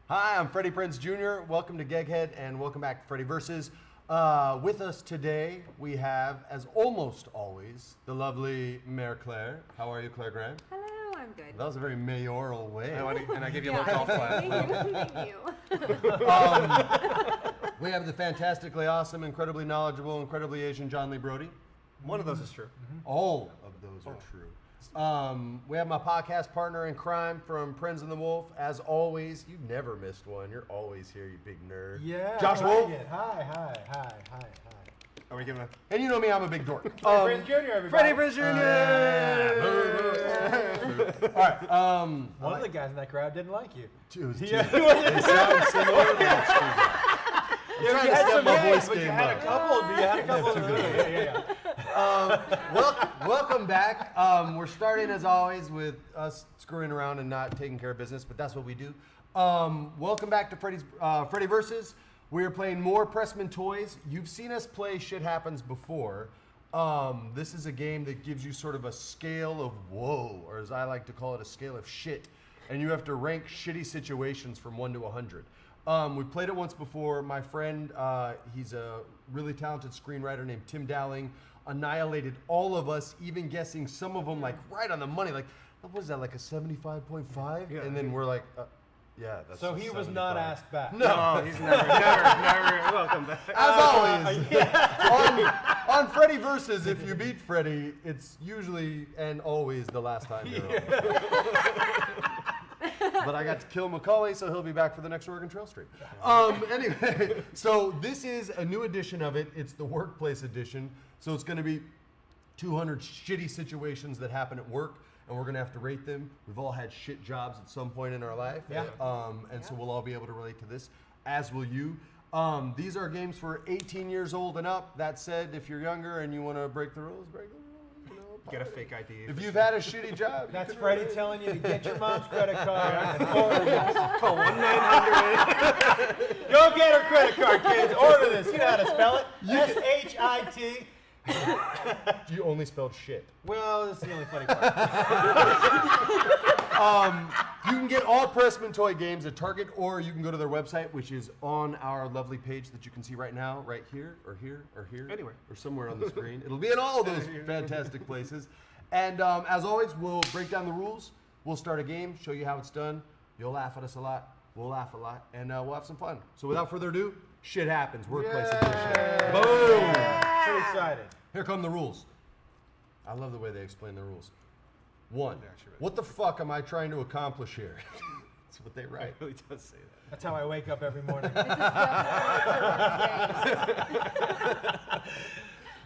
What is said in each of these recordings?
Hi, I'm Freddie Prinze Jr. Welcome to GEGGHEAD and welcome back to Freddie Versus. With us today, we have, as almost always, the lovely Mayor Clare. How are you, Clare Grant? Hello, I'm good. That was a very mayoral way. And I give you a little golf clap. Thank you. We have the fantastically awesome, incredibly knowledgeable, incredibly Asian Jon Lee Brody. One of those is true. All of those are true. We have my podcast partner in crime from Prinze and the Wolf. As always, you've never missed one. You're always here, you big nerd. Yeah. Josh I Wolf. like it. Hi. Are we giving a And you know me, I'm a big dork. Prinze Jr. Everybody. Freddie Prinze Jr. All right. One of the guys in that crowd didn't like you. It was Yeah. They sound similar, but it's true. I'm trying to step my voice game up. Welcome back. We're starting as always with us screwing around and not taking care of business, but that's what we do. Welcome back to Freddie Versus. We're playing more Pressman Toys. You've seen us play Shit Happens before. This is a game that gives you sort of a scale of woe, or as I like to call it, a scale of shit. And you have to rank shitty situations from 1 to 100. We played it once before. My friend, he's a really talented screenwriter named Tim Dowling, annihilated all of us, even guessing some of them like right on the money. Like, what was that, like a 75.5? Yeah. And then we're like, yeah, that's So a he was 75. not asked back. No. he's never welcome back. As always, on Freddie Versus, if you beat Freddie, it's usually and always the last time you're on. But I got to kill Macaulay, so he'll be back for the next Oregon Trail stream. Anyway, so this is a new edition of it. It's the workplace edition. So it's going to be 200 shitty situations that happen at work, and we're going to have to rate them. We've all had shit jobs at some point in our life. Yeah. So we'll all be able to relate to this, as will you. These are games for 18 years old and up. That said, if you're younger and you want to break the rules, break the rules. Get a fake ID. If you've had a shitty job, That's Freddie telling you to get your mom's credit card and order this. Call 1-900. Go get her credit card, kids. Order this. You know how to spell it. S-H-I-T. You only spelled shit. Well, that's the only funny part. You can get all Pressman Toy games at Target, or you can go to their website, which is on our lovely page that you can see right now, right here, or here, or here. Anywhere. Or somewhere on the screen. It'll be in all of those fantastic places. And as always, we'll break down the rules. We'll start a game, show you how it's done. You'll laugh at us a lot. We'll laugh a lot. And we'll have some fun. So without further ado, Shit Happens, Workplace Edition. Boom! Pretty excited. Here come the rules. I love the way they explain the rules. 1, what the fuck am I trying to accomplish here? That's what they write. It really does say that. That's how I wake up every morning.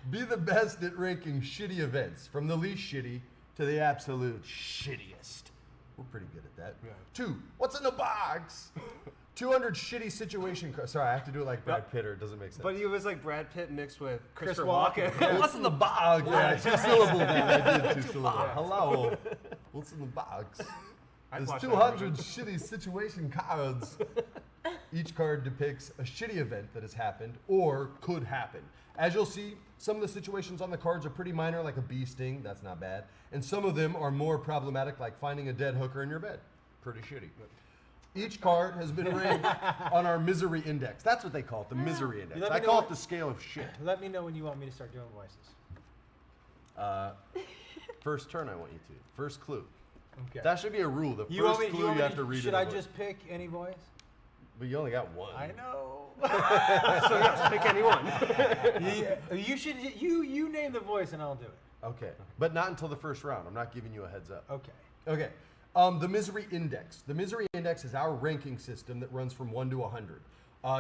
Be the best at ranking shitty events, from the least shitty to the absolute shittiest. We're pretty good at that. Yeah. 2, what's in the box? 200 shitty situation cards. Sorry, I have to do it like Brad Pitt, or it doesn't make sense. But it was like Brad Pitt mixed with Chris Christopher Walken. Walken. What's in the box? Yeah, 2 syllable. I did 2 syllable. Hello. What's in the box? I'd There's watch that 200 shitty situation cards. Each card depicts a shitty event that has happened or could happen. As you'll see, some of the situations on the cards are pretty minor, like a bee sting. That's not bad. And some of them are more problematic, like finding a dead hooker in your bed. Pretty shitty. Each card has been ranked on our misery index. That's what they call it, the misery index. let I me call know it the scale of shit. Let me know when you want me to start doing voices. First turn, I want you to. First clue. Okay. That should be a rule. The You want first me, clue you have to read Should in I a voice. just pick any voice? But you only got one. I know. So yes, pick anyone. You should. You name the voice and I'll do it. Okay, but not until the first round. I'm not giving you a heads up. Okay. Okay. The misery index. The misery index is our ranking system that runs from 1 to 100.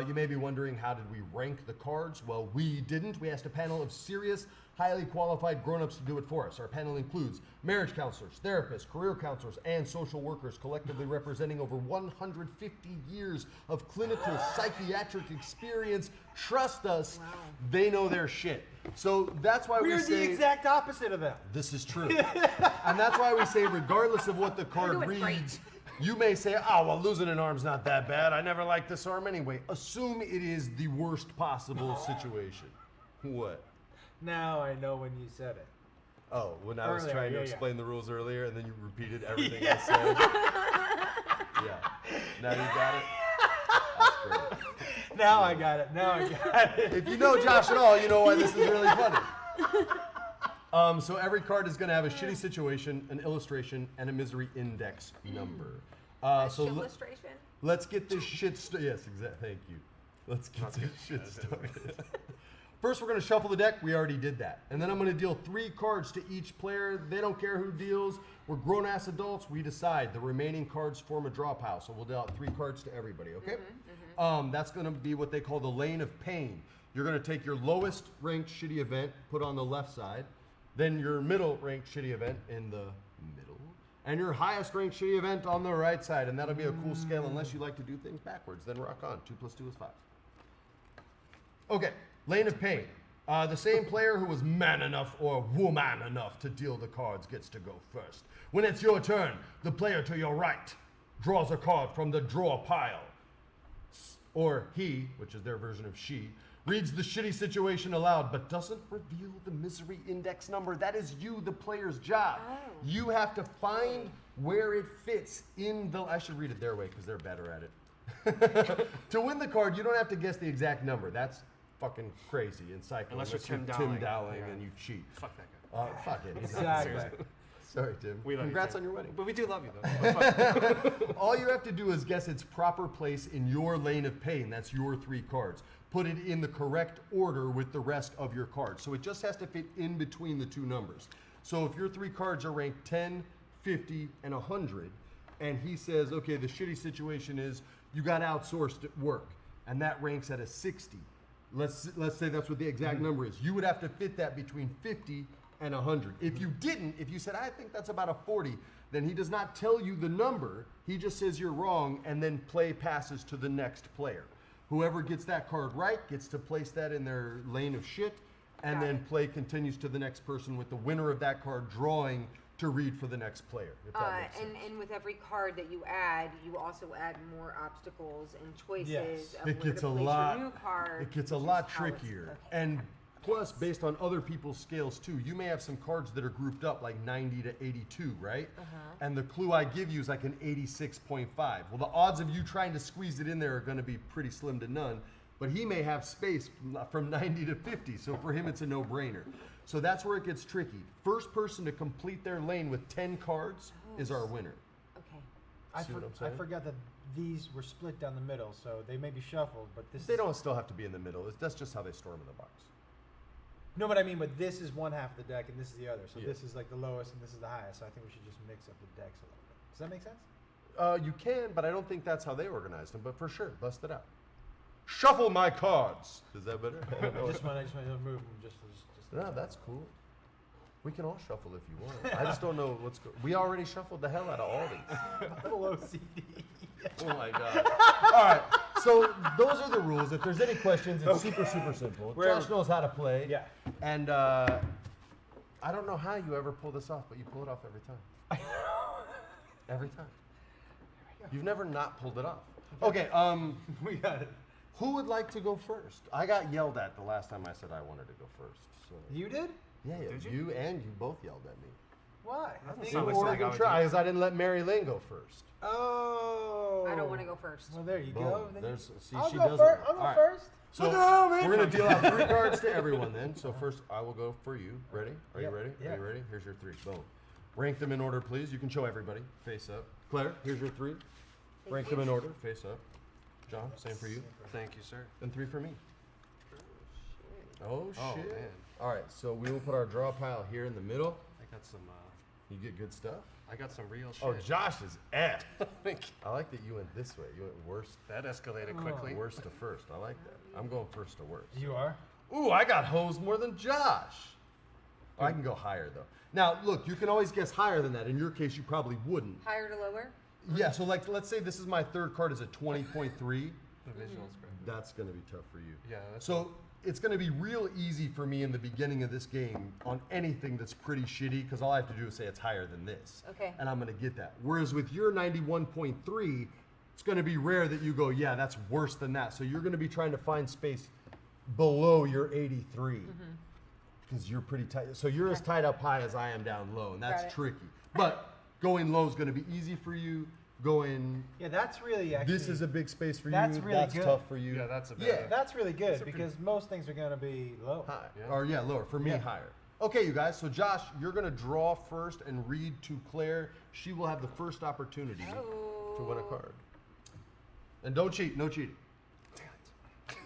You may be wondering, how did we rank the cards? Well, we didn't. We asked a panel of serious, highly qualified grown-ups to do it for us. Our panel includes marriage counselors, therapists, career counselors, and social workers, collectively representing over 150 years of clinical psychiatric experience. Trust us, they know their shit. So that's why we We're say... the exact opposite of them. This is true. And that's why we say, regardless of what the card doing great. reads, you may say, oh, well, losing an arm's not that bad. I never liked this arm anyway. Assume it is the worst possible situation. What? Now I know when you said it. Oh, when I was Earlier, trying to yeah. explain the rules earlier and then you repeated everything I said. Yeah. Now you got it? grade. Now I got it. Now I got it. If you know Josh at all, you know why this is really funny. So every card is going to have a shitty situation, an illustration, and a misery index number. So illustration. let's get this shit started. Yes, exactly. Thank you. Let's get this shit started. First, we're going to shuffle the deck. We already did that. And then I'm going to deal 3 cards to each player. They don't care who deals. We're grown-ass adults. We decide. The remaining cards form a draw pile. So we'll deal out 3 cards to everybody, okay? That's going to be what they call the lane of pain. You're going to take your lowest ranked shitty event, put on the left side, then your middle ranked shitty event in the middle, and your highest ranked shitty event on the right side. And that'll be a cool scale unless you like to do things backwards. Then rock on. 2 + 2 is 5. Okay. Lane of pain. The same player who was man enough or woman enough to deal the cards gets to go first. When it's your turn, the player to your right draws a card from the draw pile. Or he, which is their version of she, reads the shitty situation aloud but doesn't reveal the misery index number. That is you, the player's job. Oh. You have to find where it fits in the... I should read it their way because they're better at it. To win the card, you don't have to guess the exact number. That's fucking crazy in Cycle. Unless you're Tim Dowling Yeah. and you cheat. Fuck that guy. Fuck it. He's not serious. Exactly. Sorry, Tim. We love you, Congrats Tim. on your wedding. But we do love you, though. But fuck. All you have to do is guess its proper place in your lane of pain. That's your 3 cards. Put it in the correct order with the rest of your cards. So it just has to fit in between the 2 numbers. So if your 3 cards are ranked 10, 50, and 100, and he says, okay, the shitty situation is you got outsourced at work, and that ranks at a 60. Let's say that's what the exact number is. You would have to fit that between 50 and 100. If you didn't, if you said, I think that's about a 40, then he does not tell you the number. He just says you're wrong, and then play passes to the next player. Whoever gets that card right gets to place that in their lane of shit, and Got then it. play continues to the next person with the winner of that card drawing to read for the next player. If that makes sense. And with every card that you add, you also add more obstacles and choices Yes. of It where gets to a place lot. your new card. It gets a which is lot how it's- trickier. okay. And plus, based on other people's scales too, you may have some cards that are grouped up like 90 to 82, right? And the clue I give you is like an 86.5. Well, the odds of you trying to squeeze it in there are going to be pretty slim to none. But he may have space from 90 to 50, so for him it's a no-brainer. So that's where it gets tricky. First person to complete their lane with 10 cards is our winner. Okay. See what I'm I saying? forgot that these were split down the middle, so they may be shuffled, but this They is... don't still have to be in the middle. That's just how they store them in the box. No, but I mean, but this is one half of the deck and this is the other. So Yeah. this is like the lowest and this is the highest. So I think we should just mix up the decks a little bit. Does that make sense? You can, but I don't think that's how they organized them. But for sure, bust it out. Shuffle my cards. Is that better? I don't know. I just want to move them just No, that's cool. We can all shuffle if you want. I just don't know what's going. We already shuffled the hell out of all these. little OCD. Oh my god! All right, so those are the rules. If there's any questions, it's super simple. Josh knows how to play. Yeah. And I don't know how you ever pull this off, but you pull it off every time. Every time. You've never not pulled it off. Okay. We got it. Who would like to go first? I got yelled at the last time I said I wanted to go first. So You did? yeah, Did you? you and you both yelled at me. Why? Doesn't In sound like Oregon something I would try, do. because I didn't let Mary Lynn go first. Oh. I don't want to go first. Well, there you Boom. go. Then There's- see, I'll she go does first. it. I'll go All right. first. So we're gonna deal out 3 cards to everyone then. So first, I will go for you. Ready? Are Yep. you ready? Yeah. Are you ready? Here's your 3. Boom. Rank them in order, please. You can show everybody. Face up. Claire, here's your 3. Rank them in order. Face up. John, same for you. Thank you, sir. And 3 for me. Oh Oh, shit. man. All right. So we will put our draw pile here in the middle. I got some. You get good stuff. I got some real shit. Oh, Josh is F. Thank you. I like that you went this way. You went worst, That escalated quickly. worst to first. I like that. I'm going first to worst. You are? Ooh, I got hosed more than Josh. Oh, I can go higher though. Now, look, you can always guess higher than that. In your case, you probably wouldn't. Higher to lower? Yeah, so like, let's say this is my 3rd card is a 20.3. The visuals, great. That's going to be tough for you. Yeah. That's So it's going to be real easy for me in the beginning of this game on anything that's pretty shitty because all I have to do is say it's higher than this. Okay. And I'm going to get that. Whereas with your 91.3, it's going to be rare that you go, yeah, that's worse than that. So you're going to be trying to find space below your 83 because you're pretty tight. So you're as tied up high as I am down low, and that's Got it. tricky. But going low is going to be easy for you. going, Yeah, that's really actually. this is a big space for you, That's really that's good. tough for you. Yeah, that's a bad. Yeah. That's really good That's a because most things are going to be low. High. Yeah. Or yeah, lower. For me, Yeah. higher. Okay, you guys. So Josh, you're gonna draw first and read to Claire. She will have the first opportunity to win a card. And don't cheat. No cheating.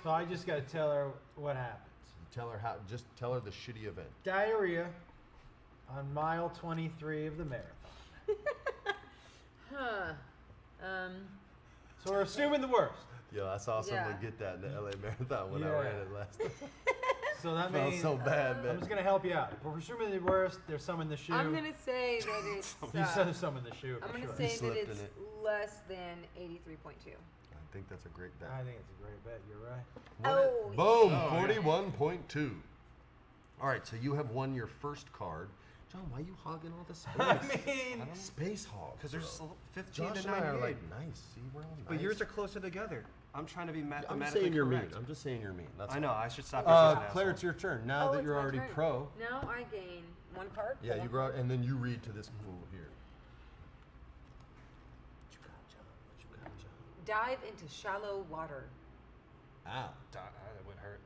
So I just got to tell her what happens. Tell her how. Just tell her the shitty event. Diarrhea on mile 23 of the marathon. Huh. So we're assuming the worst. Yo, I saw someone Yeah. get that in the LA Marathon when I Yeah. ran it last time. So that Felt means so bad, man. I'm just gonna help you out. If we're assuming the worst, there's some in the shoe. I'm gonna say that it's. You said some in the shoe for I'm gonna sure. say that slipped in it's it. less than 83.2. I think that's a great bet. I think it's a great bet. You're right. Oh, Boom, yeah. 41.2. All right, so you have won your first card. John, why are you hogging all the space? I mean, Space hog. Because there's bro. 15 Josh to and I 98. are like nice. See, we're all nice. But yours are closer together. I'm trying to be I'm mathematically saying you're mean. correct. I'm just saying you're mean. That's I know. I should stop. all. being such an Claire, asshole. it's your turn. Now that it's you're my already turn. pro. Now I gain one card. Yeah, for you one go and then you read to this fool here. What you got, John? What you got, John? Dive into shallow water. Ow. That would hurt.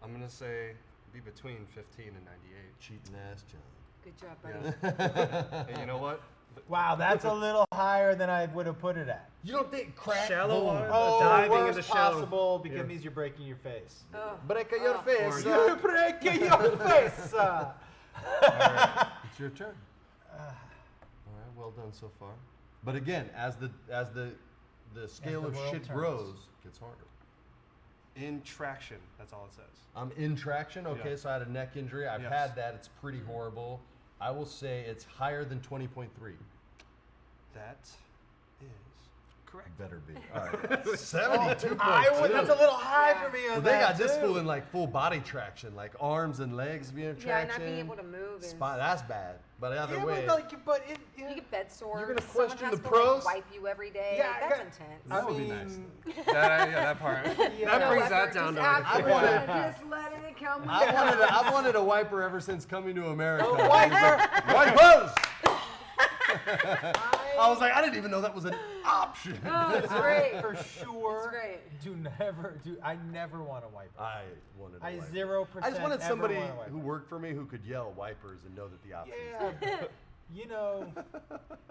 I'm gonna say be between 15 and 98. Cheating ass, John. Good job, buddy. Yeah. And you know what? wow, that's a little higher than I would have put it at. You don't think crack? Shallow boom. water? Oh, diving worst into shallow- possible because Yeah. it means you're breaking your face. Oh. Break your Oh. face. Or- You're breaking your face. All right, it's your turn. All right, well done so far. But again, as the scale the of world shit turns. grows, it gets harder. In traction. That's all it says. I'm in traction. Okay, Yeah. so I had a neck injury. I've Yes. had that. It's pretty horrible. I will say it's higher than 20.3. That is correct. Better be. All right. 72.2. That's a little high Yeah. for me on Well, that. they got this too. fool in like full body traction, like arms and legs being Yeah, traction. not being able to move is. Spine, that's bad. But the other Yeah, way, but it. Yeah. You get bed sores. You're gonna Someone question has the to, pros? Like, wipe you every day. Yeah, I That's got- intense. that I would be mean, nice. That part. Yeah. That brings Whether that it's down to just like after I wanted- that, just letting it come. I've wanted a wiper ever since coming to America. wiper. Wipers! I was like, I didn't even know that was an option. Oh, it's great. For sure. It's great. I never want to wipe it. I wanted a I wiper. 0%. I just wanted ever somebody want a wiper. who worked for me who could yell wipers and know that the option is Yeah, but, you know,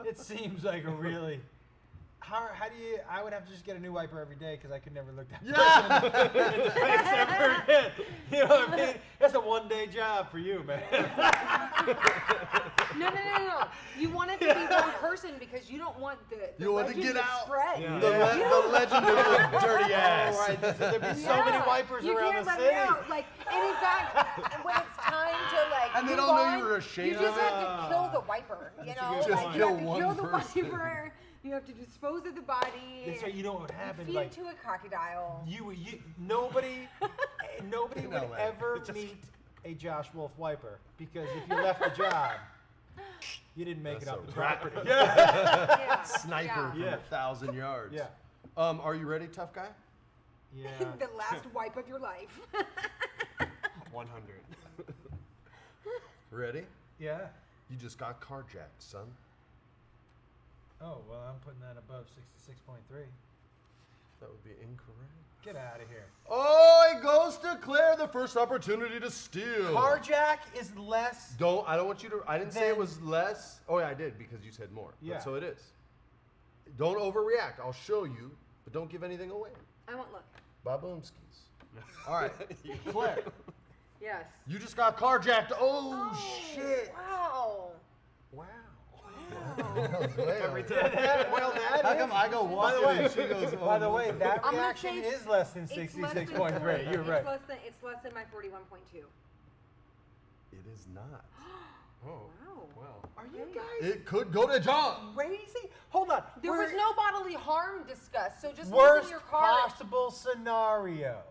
it seems like a really. How do you? I would have to just get a new wiper every day because I could never look that person in the face ever again. You know what I mean? That's a one-day job for you, man. No. You want it to be one person because you don't want the You want to legend get out. spread. Yeah. The legend of the dirty ass. Right, so there'd be so many wipers you around can't the let city. It out. Like, and in fact, when it's time to like, And they move don't know on, you were ashamed You just of it. have to kill the wiper. You That's a know, good Just like, kill you have to one kill the person. wiper. You have to dispose of the body. That's right. You know what happened? Feed Like it to a crocodile. nobody would No, man. ever meet a Josh Wolf wiper because if you left the job, you didn't make That's it off a the wrap. property. Yeah. Sniper Yeah. from Yeah. 1,000 yards. Yeah. Are you ready, tough guy? Yeah. The last wipe of your life. 100. Ready? Yeah. You just got carjacked, son. Oh well, I'm putting that above 66.3. That would be incorrect. Get out of here. Oh, it goes to Claire, the first opportunity to steal. Carjack is less. I don't want you to, I didn't say it Then- was less. Oh, yeah, I did because you said more. But Yeah. so it is. Don't overreact. I'll show you, but don't give anything away. I won't look. Baboomskis. All right, Claire, Yes. you just got carjacked. Oh, shit. Wow. Wow. Every time. Well, that How is. come I go By walking the way, and she goes, oh, by the way, that I'm gonna reaction say is less than It's less than 66.3. You're right. It's less than my 41.2. It is not. Oh. Wow. Well. Are you Okay. guys It could go to John. crazy? Hold on. There was no bodily harm discussed, so just worst losing your car. possible scenario.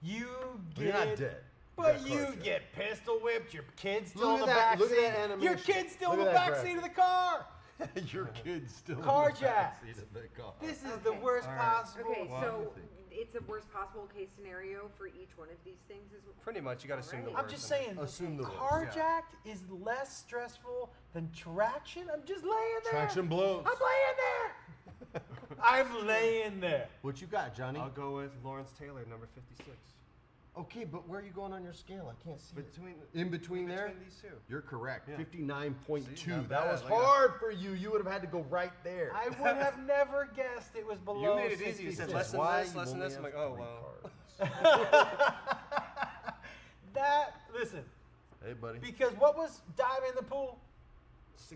You But get. you're not dead. But got you carjacked. get pistol whipped. Your kid's still Look in at the that- back look at seat. that animation. Your kid's still in Look the at that back graph. seat of the car. Your kid's still Carjacked. in the backseat of the car. This is Okay. the worst All right. possible. Okay, Well, so I think- it's a worst possible case scenario for each one of these things. Is Pretty much, you got to assume the Alright. worst. I'm just and saying, Assume the worst. carjacked is less stressful than traction. I'm just laying there. Traction blows. I'm laying I'm laying there. What you got, Johnny? I'll go with Lawrence Taylor, number 56. Okay, but where are you going on your scale? I can't see it. In between there? between these two. You're correct. Yeah. 59.2. See, not That bad. was Look at hard for you. You would have had to go right there. I would have never guessed it was below. You made it easy. You said 66. less than Why this, you less than only this. I'm have like, oh, 3 well. That listen, Hey, buddy. because what was diving in the pool?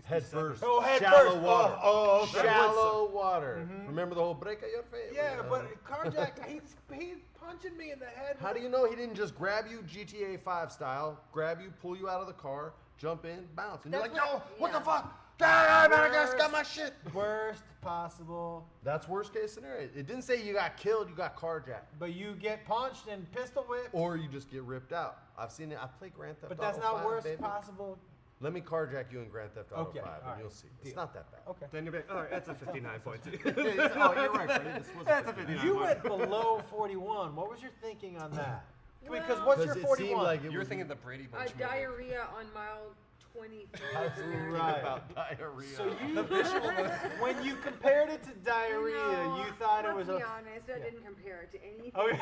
Head first. Oh, head Shallow first. water. Oh, okay. Shallow water. Remember the whole break of your face? Yeah, but Carjack, he's punching me in the head. How do you know he didn't just grab you GTA 5 style, grab you, pull you out of the car, jump in, bounce, and you're like, That's yo, what- what the yeah. fuck? Ah, man, I got my shit. Worst possible. That's worst case scenario. It didn't say you got killed, you got carjacked. But you get punched and pistol whipped. Or you just get ripped out. I've seen it. I play Grand Theft But Auto that's not 5, worst baby. possible. Let me carjack you in Grand Theft Auto Okay, 5, all and right. you'll see. It's Deal. not that bad. Okay. Then you're like, all right, that's a 59.2. Oh, you're right, Freddie. This was That's a 59. 59. You went below 41. What was your thinking on that? Because Well- what's your Because it 41? seemed like it You were was thinking the Brady A Bunch movie. diarrhea on mile 23. I was thinking Right. about diarrhea. So you, when you compared it to diarrhea, No, you thought it was let's a. be honest, I didn't compare it to anything. Okay.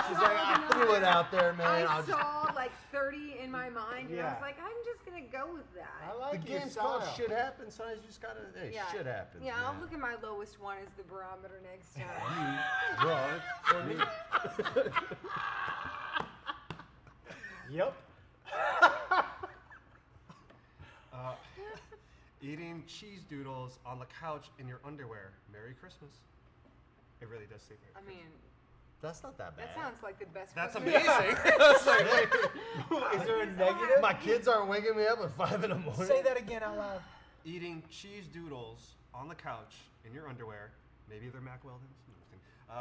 She's like, I threw it out there, man. I I'll just... saw like 30 in my mind, and I Yeah. was like, I'm just gonna go with that. I The like your game's called style. Shit Happens, son. You just gotta, hey, Yeah. shit happens. Yeah, I'll man. look at my lowest one as the barometer next time. You drunk for me. Yep. Eating cheese doodles on the couch in your underwear. Merry Christmas. It really does say Merry I mean, That's not that bad. that sounds like the best. That's Christmas amazing. ever. That's like, Is there a I'm so negative? My kids aren't waking me up at 5 in the morning. Say that again out loud. eating cheese doodles on the couch in your underwear. Maybe they're Mac Weldons. No,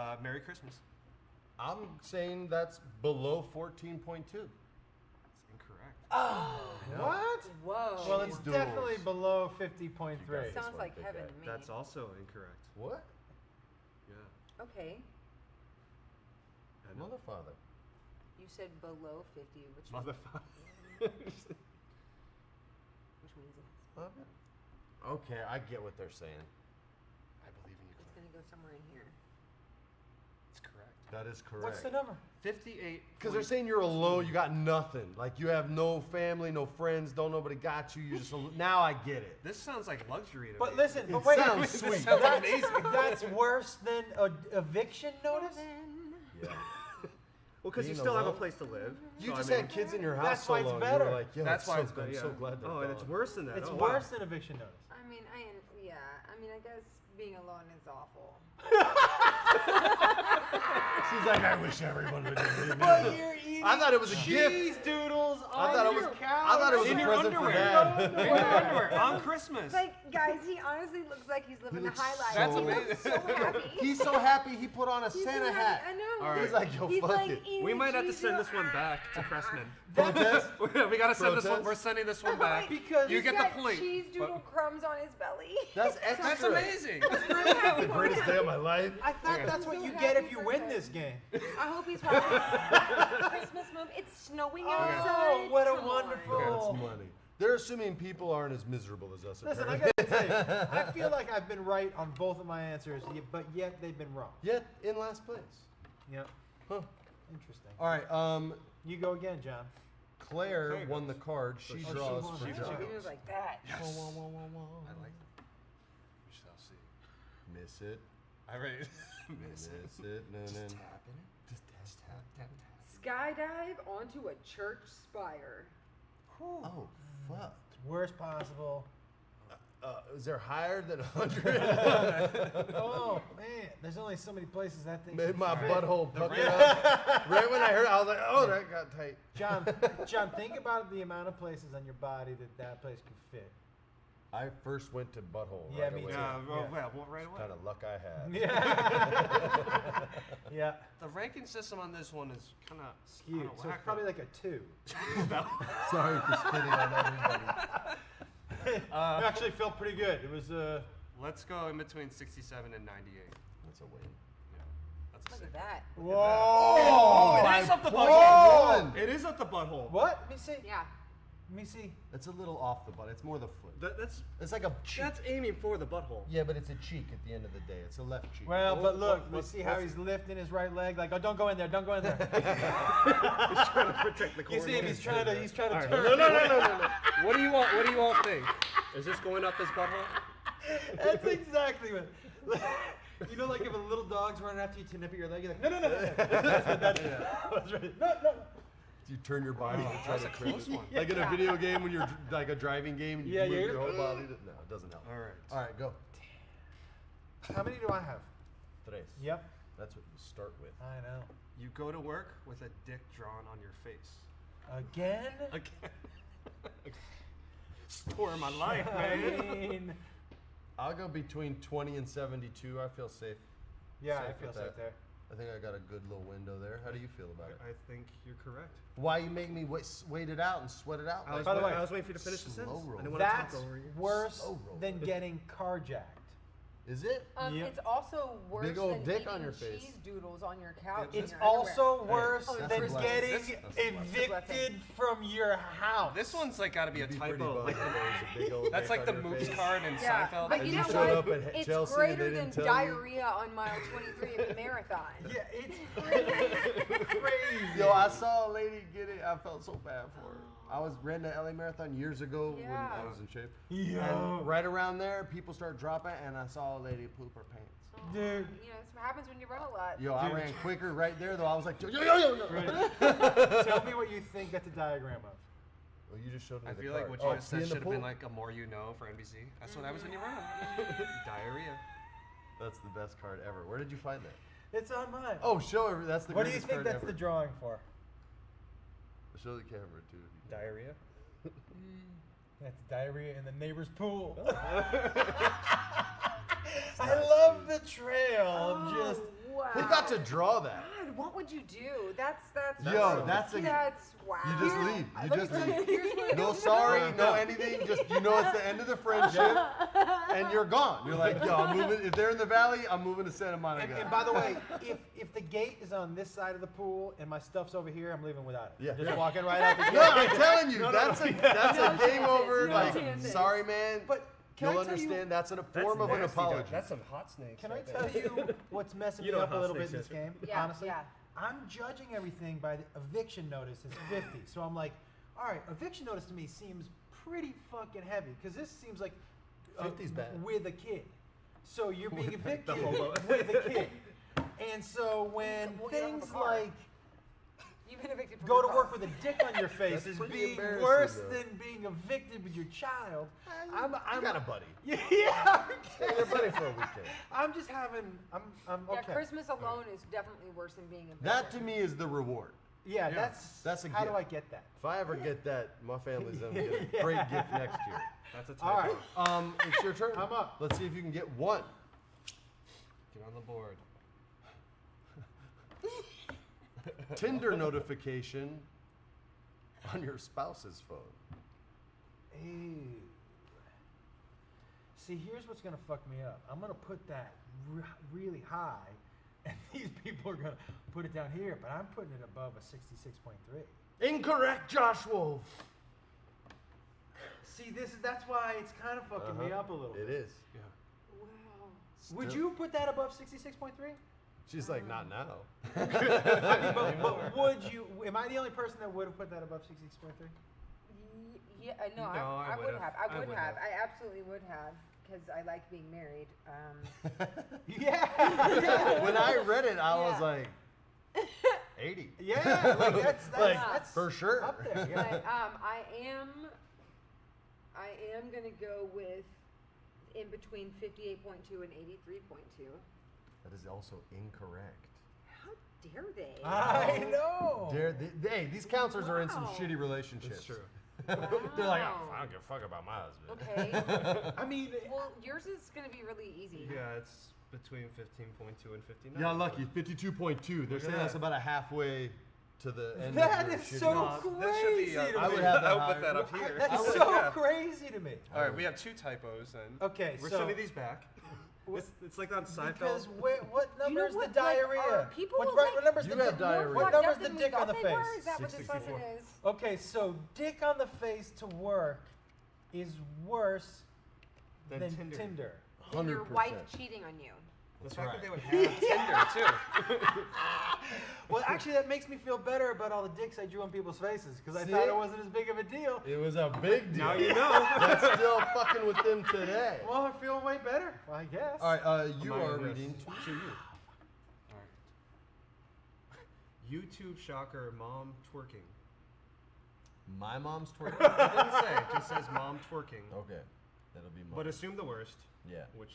I'm kidding. Merry Christmas. I'm saying that's below 14.2. That's incorrect. What? Whoa. Well, it's Doodles. definitely below 50.3. This sounds one, like big heaven guy. to me. That's also incorrect. What? Yeah. Okay, I know. Mother father. you said below 50, which Motherfucker. means it's Okay, I get what they're saying. I believe in you, it's Claire. gonna go somewhere in here. It's correct. That is correct. What's the number? 58. Because they're saying you're alone, you got nothing. Like you have no family, no friends, don't nobody got you. You just now I get it. This sounds like luxury to But me. listen, It but wait. sounds This sweet. sounds That's, amazing. that's worse than a eviction notice? Seven. Yeah. Well, because you Being still have a alone? place to live. You so, I just mean, had kids in your house That's so why it's long. You better. were like, yo, That's it's why so it's good. good. I'm so glad they're Oh, and it's gone. worse than that. It's oh, worse Wow. than eviction notice. I mean, I guess being alone is awful. She's like, I wish everyone would leave me. But you're eating I thought it was a gift. cheese doodles I on thought it your was. couch. I thought it was In a your present for underwear. dad. In your underwear on Christmas. Like, guys, he honestly looks like he's living the looks high life. That's He amazing. looks so happy. He's so happy he put on a He's so Santa happy. hat. I know. All right. He's like, yo, He's fuck like it. eating We might have to cheese send doodle. this one back to Pressman. Protest? We gotta send this one. Protest? We're sending this one back. Because you He's get got the point. cheese but- doodle crumbs on his belly. That's extra. That's amazing. I'm happy The for greatest him. day of my life. I thought Okay. that's what So you happy get if you for win him. this game. I hope he's having a Christmas movie. It's snowing outside. Oh, what a Come on. wonderful- That's money. They're assuming people aren't as miserable as us. Listen, I apparently. gotta tell you, I feel like I've been right on both of my answers, but yet they've been wrong. Yet in last place. Yep. Huh. Interesting. All right. You go again, John. Claire Claire won goes. the card. She Oh, she draws won. for She John. won. He was like that. Yes. Whoa, whoa, whoa, whoa, whoa. I like that. We shall see. Miss it. I read. Miss it. No, Just no. tap in it. Just tap. Tap, tap. Skydive onto a church spire. Oh, fuck. Worst possible. Is there higher than 100? Oh man, there's only so many places that thing. Made can my fit. butthole pucker up. Right when I heard it, I was like, oh, that got tight. John, think about the amount of places on your body that place could fit. I first went to butthole Yeah, right me away. too. Yeah, well, Yeah. well, right away. Kind of luck I had. Yeah. Yeah. The ranking system on this one is kind of Skewed. So it's probably like a 2. Sorry for spitting on everybody. It actually felt pretty good. It was Let's go in between 67 and 98. That's a win. Yeah, that's a Look six. at that. Whoa! it is up the I butthole. won. It is up the butthole. What? Let me see. Yeah. Let me see. It's a little off the butt. It's more the foot. That's It's like a cheek. that's aiming for the butthole. Yeah, but it's a cheek at the end of the day. It's a left cheek. Well, but look, what- let's see how he's lifting his right leg. Like, oh, don't go in there. Don't go in there. He's trying to protect the corner. You see him? He's trying to All right, turn. no. What do you want? What do you all think? Is this going up his butthole? That's exactly what. You know, like if a little dog's running after you to nip at your leg, you're like, no. That's right. No. You turn your body to try That's to a trick close it. one. Like in a video game when you're like a driving game and you Yeah, move you're- your whole body. No, it doesn't help. All right. All right, go. How many do I have? Tres. Yep. That's what you start with. I know. You go to work with a dick drawn on your face. Again? Again. Story of my life, I man. mean, I'll go between 20 and 72. I feel safe. yeah, I Safe feel with safe that. there. I think I got a good little window there. How do you feel about it? I think you're correct. Why you make me wait it out and sweat it out? I was, By the way, I was waiting for you to finish the slow sentence. roll. I didn't want to That's talk over you. worse Slow roll. than getting carjacked. Is it? Yep. It's also worse Big old than dick eating on your face. cheese doodles on your couch. in It's your underwear. also worse Oh, than that's a blessing. getting That's a blessing. evicted from your house. This one's like got to be a You'd pretty typo. bummed Like, if there was a big old that's dick like the on your moops face. card in Yeah, Seinfeld. but And you you know showed what? up at It's Chelsea and greater they than didn't tell you. diarrhea on mile 23 of the marathon. Yeah, it's crazy. Yo, I saw a lady get it. I felt so bad for her. I ran the LA Marathon years ago when Yeah. I was in shape. Yo. And right around there, people start dropping, and I saw a lady poop her pants. Dude. You know, that's what happens when you run a lot. Yo, I Dude. ran quicker right there, though. I was like, yo. Tell me what you think that's a diagram of. Well, you just showed me I the feel card. like what you just pee said in the should have been pool? like a more you know for NBC. That's what happens when you run. Diarrhea. That's the best card ever. Where did you find that? It's on mine. Oh, show her. That's the what do you greatest think card that's ever. the drawing for? Show the camera, too. Diarrhea. That's diarrhea in the neighbor's pool. I love the trail of just. wow. Who got to draw that? God, what would you do? That's Yo, that's a. that's wow. You just leave. You Let me just tell you, leave. here's what No sorry, no anything. Just you know it's the end of the friendship, and you're gone. You're like, yo, I'm moving. If they're in the valley, I'm moving to Santa Monica. And by the way, if the gate is on this side of the pool and my stuff's over here, I'm leaving without it. Yeah. Just walking right out the gate. no, I'm telling you, that's a No game over. chances, no Like, chances. sorry, man. But can You'll I tell you- understand. That's a form of an apology. That's some hot snakes. Can I right tell there. you what's messing You me know up a how little bit in snakes this are. game? Yeah, Honestly, yeah. I'm judging everything by the eviction notice is 50. So I'm like, all right, eviction notice to me seems pretty fucking heavy because this seems like 50's bad. with a kid. So you're being evicted hobo. with a kid. And so when Well, you don't have a things car. like You've been evicted from go your to car. work with a dick on your face That's is pretty being embarrassing, worse though. than being evicted with your child. I got a buddy. Yeah, Stay with your buddy for a weekend. I'm just having. I'm Yeah, okay. Christmas alone is definitely worse than being evicted. That to me is the reward. Yeah, Yeah. that's a how do gift. I get that? If I ever get that, my family's gonna get a great gift next year. That's a All typo. right. It's your turn. I'm up. Let's see if you can get one. Get on the board. Tinder notification on your spouse's phone. Ew. See, here's what's gonna fuck me up. I'm gonna put that really high, and these people are gonna put it down here, but I'm putting it above a 66.3. Incorrect, Josh Wolf. See, that's why it's kind of fucking me up a little It bit. is. Yeah. Wow. Would Still- you put that above 66.3? She's like, not now. but would you? Am I the only person that would have put that above 66.3? Yeah, no, No, I I would would've. have. I I would would have. have. I absolutely would have because I like being married. Yeah. When I read it, I was Yeah. like, 80. Yeah, like that's Like, that's for sure. up there. Yeah. But I am gonna go with in between 58.2 and 83.2. That is also incorrect. How dare they? I know. Hey, these counselors are in some Wow. shitty relationships. It's true. They're like, Wow. I don't give a fuck about my husband. Okay. I mean, Well, yours is gonna be really easy. Yeah, it's between 15.2 and 59. Yeah, lucky. 52.2. They're Look at saying that's that. about a halfway to the end. that of your is shitty- so No, that should be, crazy uh, to I me. would have that I would higher. put that up here. That's I would- so yeah. crazy to me. All right, we have two typos then. Okay, We're so sending these back. It's like on Seinfeld. Because what You know number is the what, like, diarrhea? are people what like- number's You the have dick? diarrhea. What Fucked number's up the than dick we on the thought they were? face? Is that what this 664. lesson is? Okay, so dick on the face to work is worse Than than Tinder. Tinder. And your 100%. wife cheating on you. The That's fact right. that they would have Tinder too. Well, actually, that makes me feel better about all the dicks I drew on people's faces because I See? thought it wasn't as big of a deal. It was a big deal. Now you know. That's still fucking with them today. Well, I feel way better. Well, I guess. All right, you Mine are is- reading. So you. All right. YouTube shocker: mom twerking. My mom's twerking. It doesn't say. It just says mom twerking. Okay, that'll be mine. But assume the worst. Yeah. Which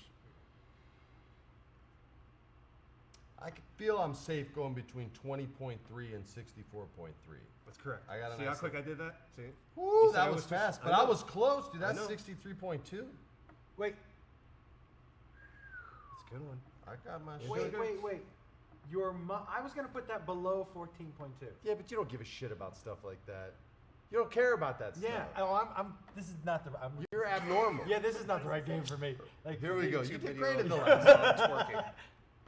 I feel I'm safe going between 20.3 and 64.3. that's correct. I got a See nice how quick I did that? See? Woo, said I that was was too- fast, I but I know. was close, dude. I That's know. 63.2. Wait, It's a good one. I got my shit. wait. Your mom. I was gonna put that below 14.2. Yeah, but you don't give a shit about stuff like that. You don't care about that Yeah. stuff. Oh, I'm. This is not the. You're abnormal. Yeah, this is not the right game for me. Like, Here we go. YouTube You did video great in the of last. mom twerking.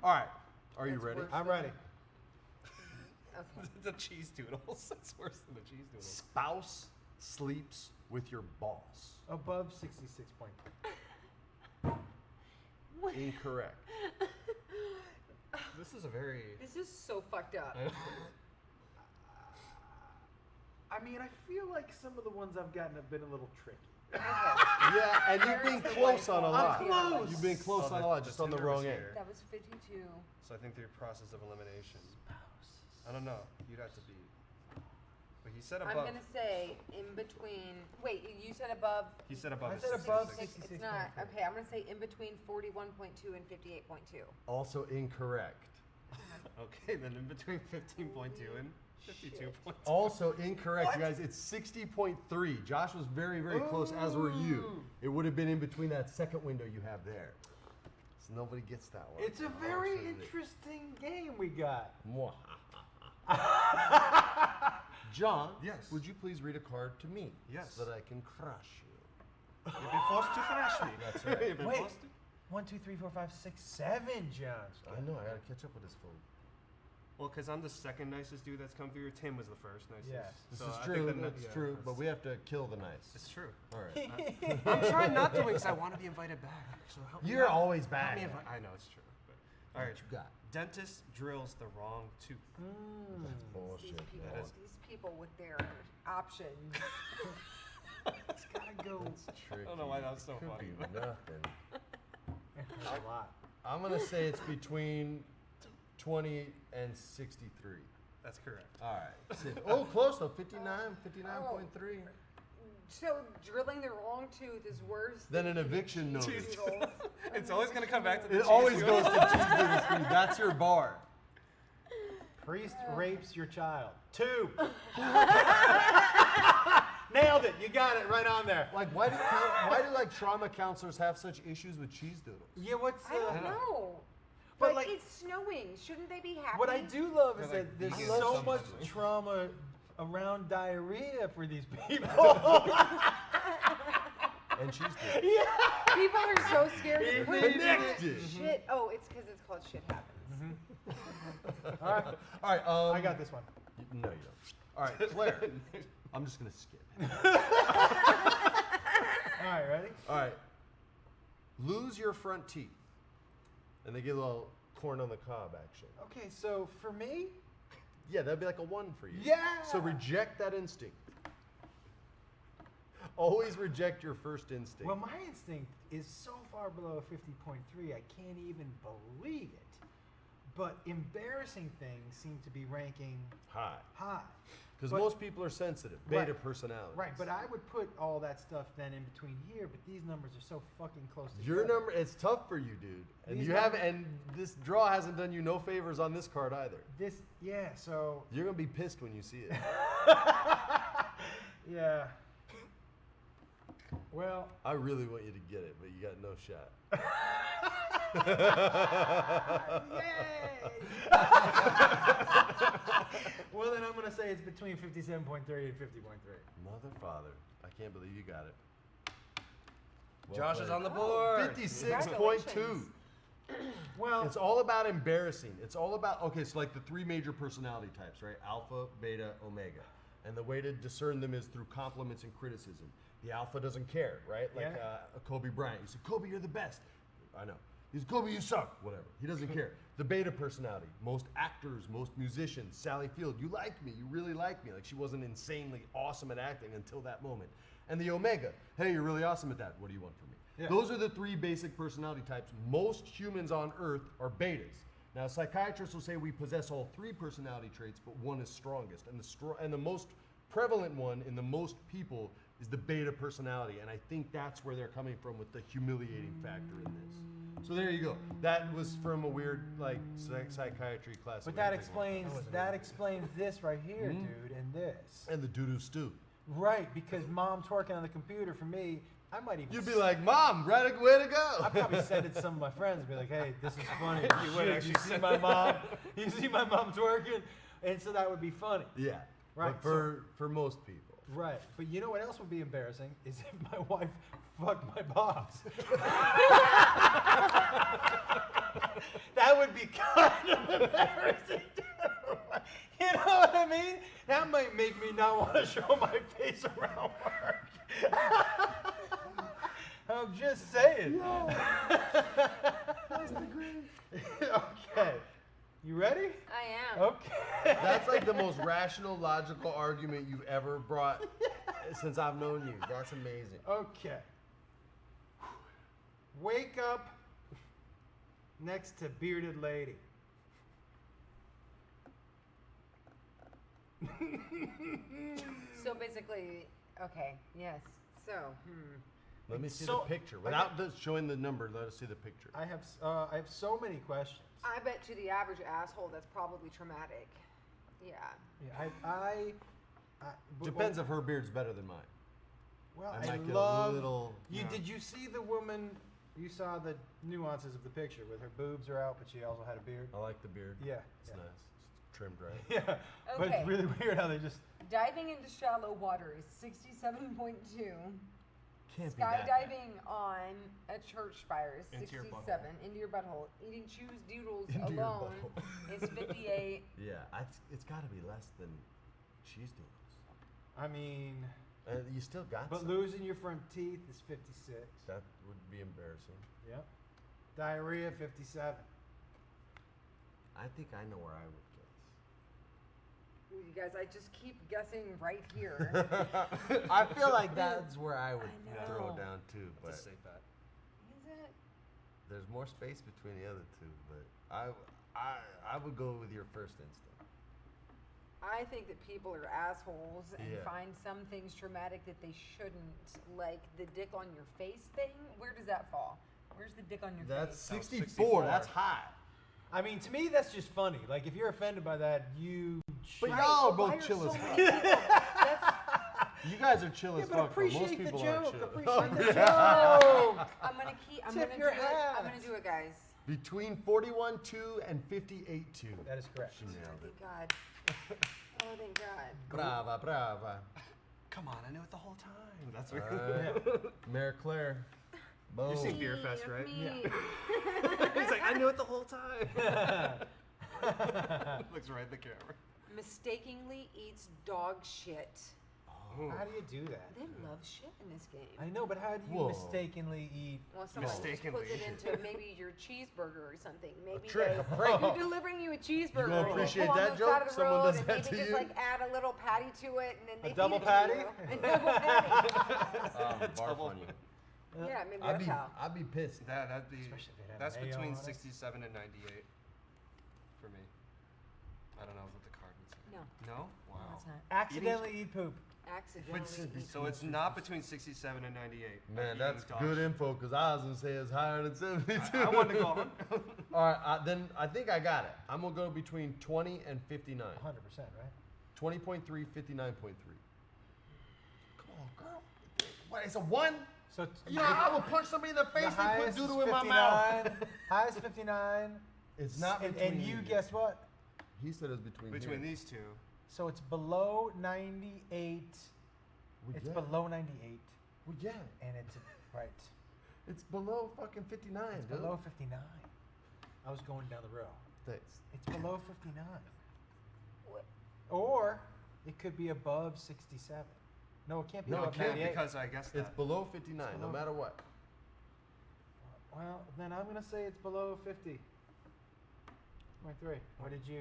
All right. Are you That's ready? worse. I'm ready. Okay. The cheese doodles. That's worse than the cheese doodles. Spouse sleeps with your boss. Above 66.2. Incorrect. This is a very. This is so fucked up. I mean, I feel like some of the ones I've gotten have been a little tricky. Okay. Yeah, and you've been There's the close white on a ball. lot. I'm close. You've been close Oh, on a lot, just on the Tinder was wrong end. here. That was 52. So I think through process of elimination. I don't know. You'd have to be. But he said I'm above. gonna say in between. Wait, you said above. He said above. I is said above 66. It's not. 66.2. Okay, I'm gonna say in between 41.2 and 58.2. Also incorrect. Okay, then in between 15.2 and 52.2. Also incorrect, you guys. It's 60.3. Josh was very, very close, as were you. Ooh. It would have been in between that second window you have there. So nobody gets that one. It's a very interesting game we got. Mwah. John, Yes. would you please read a card to me? Yes. So that I can crush you. You've been forced to thrash me. That's right. You've been Wait. forced to. 1, 2, 3, 4, 5, 6, 7, John. I know, I gotta catch up with this fool. Well, because I'm the second nicest dude that's come through. Tim was the first nicest. Yes. This So is I true, think that- that's yeah, true, that's- but we have to kill the nice. It's true. All right. I'm trying not to because I want to be invited back. So help me You're out. always Help back. me I know it's true. But, all right. What you got? Dentist drills the wrong tooth. That's These bullshit. people, That is- these people with their options. It's gotta go. That's tricky. I don't know why that was so Could funny. be nothing. A lot. I'm gonna say it's between 20 and 63. That's correct. All right. Oh, close though. 59, 59.3. So drilling the wrong tooth is worse Then an eviction notice. Cheese doodles. It's always going to come back to the It cheese always doodle. goes to cheese doodle street. That's your bar. Priest rapes your child. 2. Nailed it. You got it right on there. Like, why do like trauma counselors have such issues with cheese doodles? Yeah, what's I don't know. know. But But like- it's snowing. Shouldn't they be happy? What I do love is They're like that there's vegan so or much something. trauma around diarrhea for these people. And cheese doodles. yeah. People are so scared to put Connected. shit. Oh, it's because it's called shit happens. All right. All right. I got this one. No, you don't. All right, Claire. I'm just gonna skip. All right, ready? All right. Lose your front teeth, and they get a little corn on the cob action. Okay, so for me, Yeah, that'd be like a 1 for you. Yeah. So reject that instinct. Always reject your first instinct. well, my instinct is so far below 50.3, I can't even believe it. But embarrassing things seem to be ranking High. high. Because But- most people are sensitive. Beta Right. personality. Right, but I would put all that stuff then in between here, but these numbers are so fucking close to Your number, it's tough for you, dude. And These you have, numbers- and this draw hasn't done you no favors on this card either. This, yeah, so, You're gonna be pissed when you see it. yeah. Well, I really want you to get it, but you got no shot. yay! Well, then I'm going to say it's between 57.3 and 50.3. Mother, father, I can't believe you got it. Well Josh is played. on the board. 56.2. Well, It's all about embarrassing. It's all about, okay, so like the three major personality types, right? Alpha, beta, omega. And the way to discern them is through compliments and criticism. The alpha doesn't care, right? Like a Kobe Bryant. You say, Kobe, you're the best. I know. He's Kobe, you suck. Whatever. He doesn't care. The beta personality, most actors, most musicians. Sally Field, you like me. You really like me. Like she wasn't insanely awesome at acting until that moment. And the omega, hey, you're really awesome at that. What do you want from me? Yeah. Those are the three basic personality types. Most humans on Earth are betas. Now, psychiatrists will say we possess all three personality traits, but one is strongest. And the most prevalent one in the most people is the beta personality. And I think that's where they're coming from with the humiliating factor in this. So there you go. That was from a weird like psychiatry class. but that explains this right here, dude, and this. And the doo-doo stew. Right, because mom's working on the computer for me. I might even. You'd be like, Mom, way to go. I'd probably send it to some of my friends and be like, hey, this is funny. You would Shit, actually you see my mom? You see my mom's working? And so that would be funny. Yeah. Right, But for most people. Right. But you know what else would be embarrassing? Is if my wife fucked my boss. That would be kind of embarrassing too. You know what I mean? That might make me not want to show my face around work. I'm just saying. That's the great. Okay. You ready? I am. Okay. That's like the most rational, logical argument you've ever brought since I've known you. That's amazing. Okay. Wake up next to bearded lady. So basically, okay, yes. So, Let me see So- the picture. Without showing the number, let us see the picture. I have so many questions. I bet to the average asshole that's probably traumatic. Yeah. Yeah, Depends if her beard's better than mine. Well, I I might get a love. little- You did you see the woman? You saw the nuances of the picture with her boobs are out, but she also had a beard. I like the beard. Yeah. It's yeah. nice. It's trimmed right. Yeah. But Okay. it's really weird how they just. Diving into shallow water is 67.2. Can't be that bad. Skydiving on a church spire is Into your 67. Into your butthole. Eating cheese doodles Into your alone butthole. is 58. Yeah, it's got to be less than cheese doodles. I mean, You still got but some. losing your front teeth is 56. That would be embarrassing. Yep. Diarrhea 57. I think I know where I would Ooh, you guys, I just keep guessing right here. guess. I feel like that's where I would I throw know. down too, but That's a safe bet. Is it? there's more space between the other two. But I would go with your first instinct. I think that people are assholes and Yeah. find some things traumatic that they shouldn't, like the dick on your face thing. Where does that fall? Where's the dick on your That's face? 64. That's high. I mean, to me, that's just funny. Like, if you're offended by that, you. But Right, y'all are but why both are chill so as many fuck. people- that's- You guys are chill Yeah, as but fuck. Though. Most appreciate the people aren't joke. chill. Appreciate the I'm joke. gonna keep. I'm Tip gonna your do it. I'm hat. gonna do it, guys. Between 41.2 and 58.2. That is correct. She nailed Oh, it. thank God. Oh, thank God. Brava, brava. Come on, I knew it the whole time. That's All right. right. Mayor Claire. Boom. You've seen Beer Me, Fest, that's right? me. He's like, I knew it the whole time. Looks right at the camera. Mistakenly eats dog shit. How do you do that? They love shit in this game. I know, but how do you Whoa. mistakenly eat? Well, someone just puts it Mistakenly. into maybe your cheeseburger or something. Maybe trick, they, a prank. they're delivering you a cheeseburger. gonna and they appreciate pull on that the side joke? of the Someone road does and that maybe to just you? like add a little patty to it, and then they A double feed patty? it to you. A double patty. Barf on you. Yeah, maybe I'd that's be, how. I'd be pissed. That'd be. Especially if it had That's mayo between on it. 67 and 98 for me. I don't know what the card would say. No, No? Wow. no, it's not. Accidentally eat poop. Accidentally. eat. So it's not between 67 and 98. Man, Eating that's dog good shit. info because I was gonna say it's higher than 72. I wanted to go on. All right, then I think I got it. I'm gonna go between 20 and 59. 100%, right? 20.3, 59.3. Come on, girl. What? It's a one? So it's Yeah, I will punch somebody in the face the and put highest is doodle in my mouth. 59. Highest 59. It's not And, between and you these. guess what? He said it's between Between here. these two. So it's below 98. Well, It's yeah. below 98, Well, yeah. and it's right. It's below fucking 59, It's dude. below 59. I was going down the row. Thanks. It's below 59. What? Or it could be above 67. No, it can't be No, above it can't 98. because I guess that. It's below 59, It's no below- matter what. Well, then I'm going to say it's below 50. 0.3. Or did you?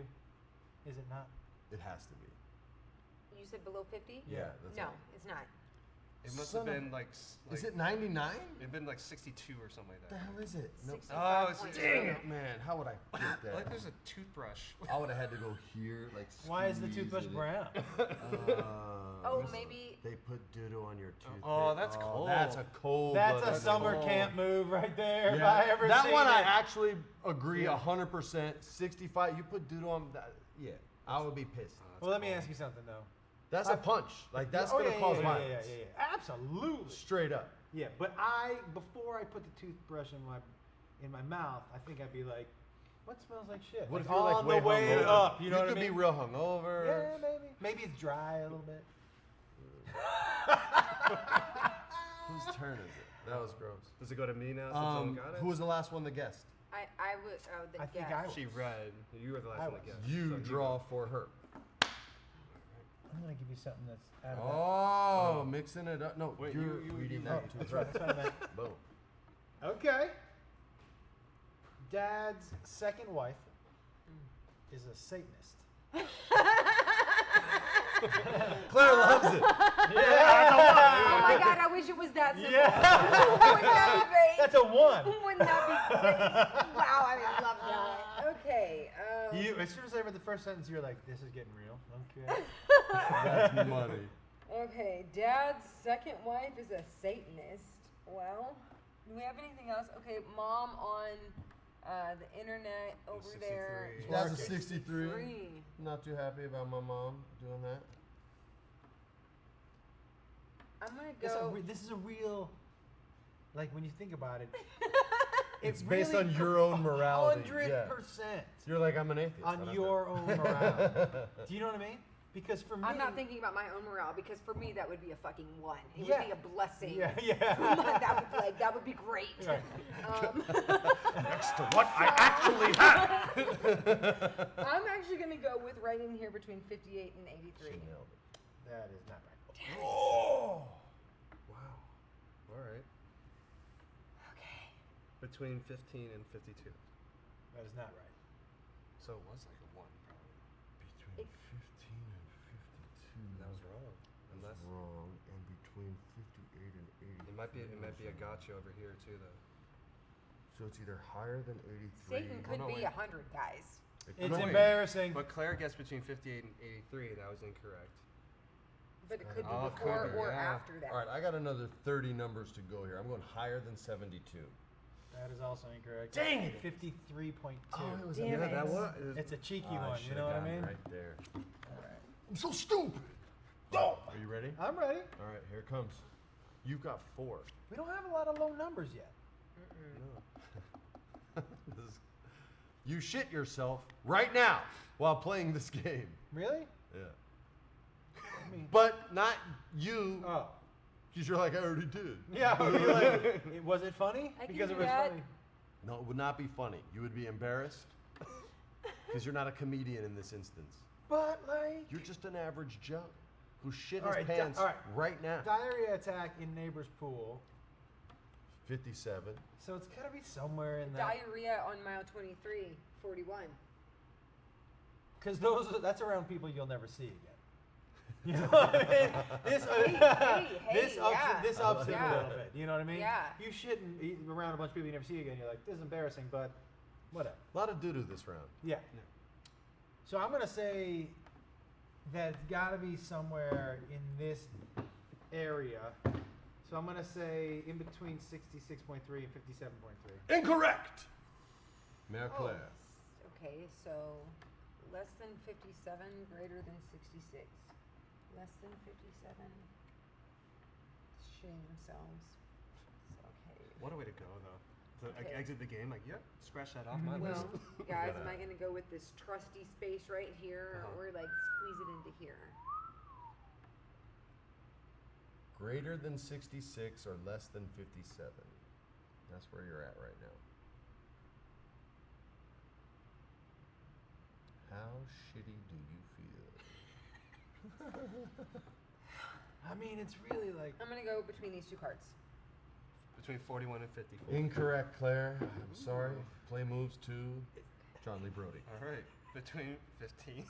Is it not? It has to be. You said below 50? Yeah, that's No, all. it's not. It must Son have of- been like. Is it 99? It'd been like 62 or something like What the that. hell is it? No. 65.2. Oh, it's- Dang it, man. How would I get that? Like there's a toothbrush. I would have had to go here, like. Why is the squeeze toothbrush it. brown? Oh, listen, maybe- they put doodle on your tooth. Oh, that's cold. That's a cold. That's blood. a summer cold. camp move right there. If Yeah, I ever that seen one I it. actually agree Yeah. 100%. 65. You put doodle on that. Yeah, I would be pissed. Well, let me ask you something though. That's a punch. Like that's Oh, gonna yeah, cause yeah, violence. yeah. Absolutely. Straight up. Yeah, but before I put the toothbrush in my mouth, I think I'd be like, what smells like shit? What if Like, you're like on way the way hungover? up? You know what I could mean? be real hungover. Yeah, maybe. Maybe it's dry a little bit. Whose turn is it? That was gross. Does it go to me now since someone got it? Who was the last one that guessed? I would. Oh, the I think guess. I was. She read. You were the last I one was. to guess. You So draw for her. I'm gonna give you something that's out of Oh, mixing it up. No, Wait, you're you- reading that. Oh, that to that's her. right. That's what I meant. Boom. Okay. Dad's second wife is a Satanist. Claire loves it. Oh my God! I wish it was that simple. Wouldn't that be great? That's a 1. Wouldn't that be great? Wow, I love that. Okay. You, as soon as I read the first sentence, you're like, "This is getting real." Okay. That's money. Okay, Dad's second wife is a Satanist. Well, do we have anything else? Okay, Mom on the internet over 63. there. That's a Market. 63. 63. Not too happy about my mom doing that. I'm gonna This, go. this is a real, like when you think about it, It's based on your own morality. 100%. You're like, I'm an atheist. I On don't your own morale. Do you know what I mean? Because for me, I'm not thinking about my own morale because for me that would be a fucking 1. It Yeah. would be a blessing. Yeah, that would be great. Right. Next to what I actually have. I'm actually gonna go with right in here between 58 and 83. She nailed it. That is not right. Oh! Wow. All right. Okay. Between 15 and 52. That is not right. So it was like a 1 probably. Between 15 and 52. That was wrong. Unless wrong. And between 58 and 80. it might be a gotcha over here too though. So it's either higher than 83. Satan could no, be wait. 100, guys. It's wait. embarrassing. But Claire gets between 58 and 83. That was incorrect. But it could be Oh, before could be, or yeah. after that. All right, I got another 30 numbers to go here. I'm going higher than 72. That is also incorrect. Dang it. 53.2. was Damn it. that was. It's a cheeky I one, you should've know what I gotten mean? Right there. All right. I'm so stupid. Oh. Are you ready? I'm ready. All right, here it comes. You've got 4. We don't have a lot of low numbers yet. This is- you shit yourself right now while playing this game. Really? Yeah. I mean, But not you, oh. because you're like, I already did. Yeah, you're like, was it funny? I can Because do it was that. funny. No, it would not be funny. You would be embarrassed because you're not a comedian in this instance. But like, You're just an average Joe who shit All his right, pants all right. right now. diarrhea attack in neighbor's pool. 57. So it's gotta be somewhere in that. Diarrhea on mile 23, 41. Because that's around people you'll never see again. You know what I mean? This, this ups, yeah. this ups it Yeah. a little bit. You know what I mean? Yeah. You shouldn't eat around a bunch of people you never see again. You're like, this is embarrassing, but whatever. A lot of doo-doo this round. Yeah. So I'm gonna say that it's gotta be somewhere in this area. So I'm gonna say in between 66.3 and 57.3. Incorrect! Mère Oh, Claire. okay, so less than 57, greater than 66. Less than 57. Shitting themselves. Okay. What a way to go though. To like, Okay. exit the game like, yep, scratch that off my Well, list. guys, Yeah. am I going to go with this trusty space right here Uh-huh. or like squeeze it into here? Greater than 66 or less than 57. That's where you're at right now. how shitty do you feel? I mean, it's really like. I'm gonna go between these two cards. Between 41 and 54. Incorrect, Claire. I'm sorry. Play moves to Jon Lee Brody. All right. Between 15 and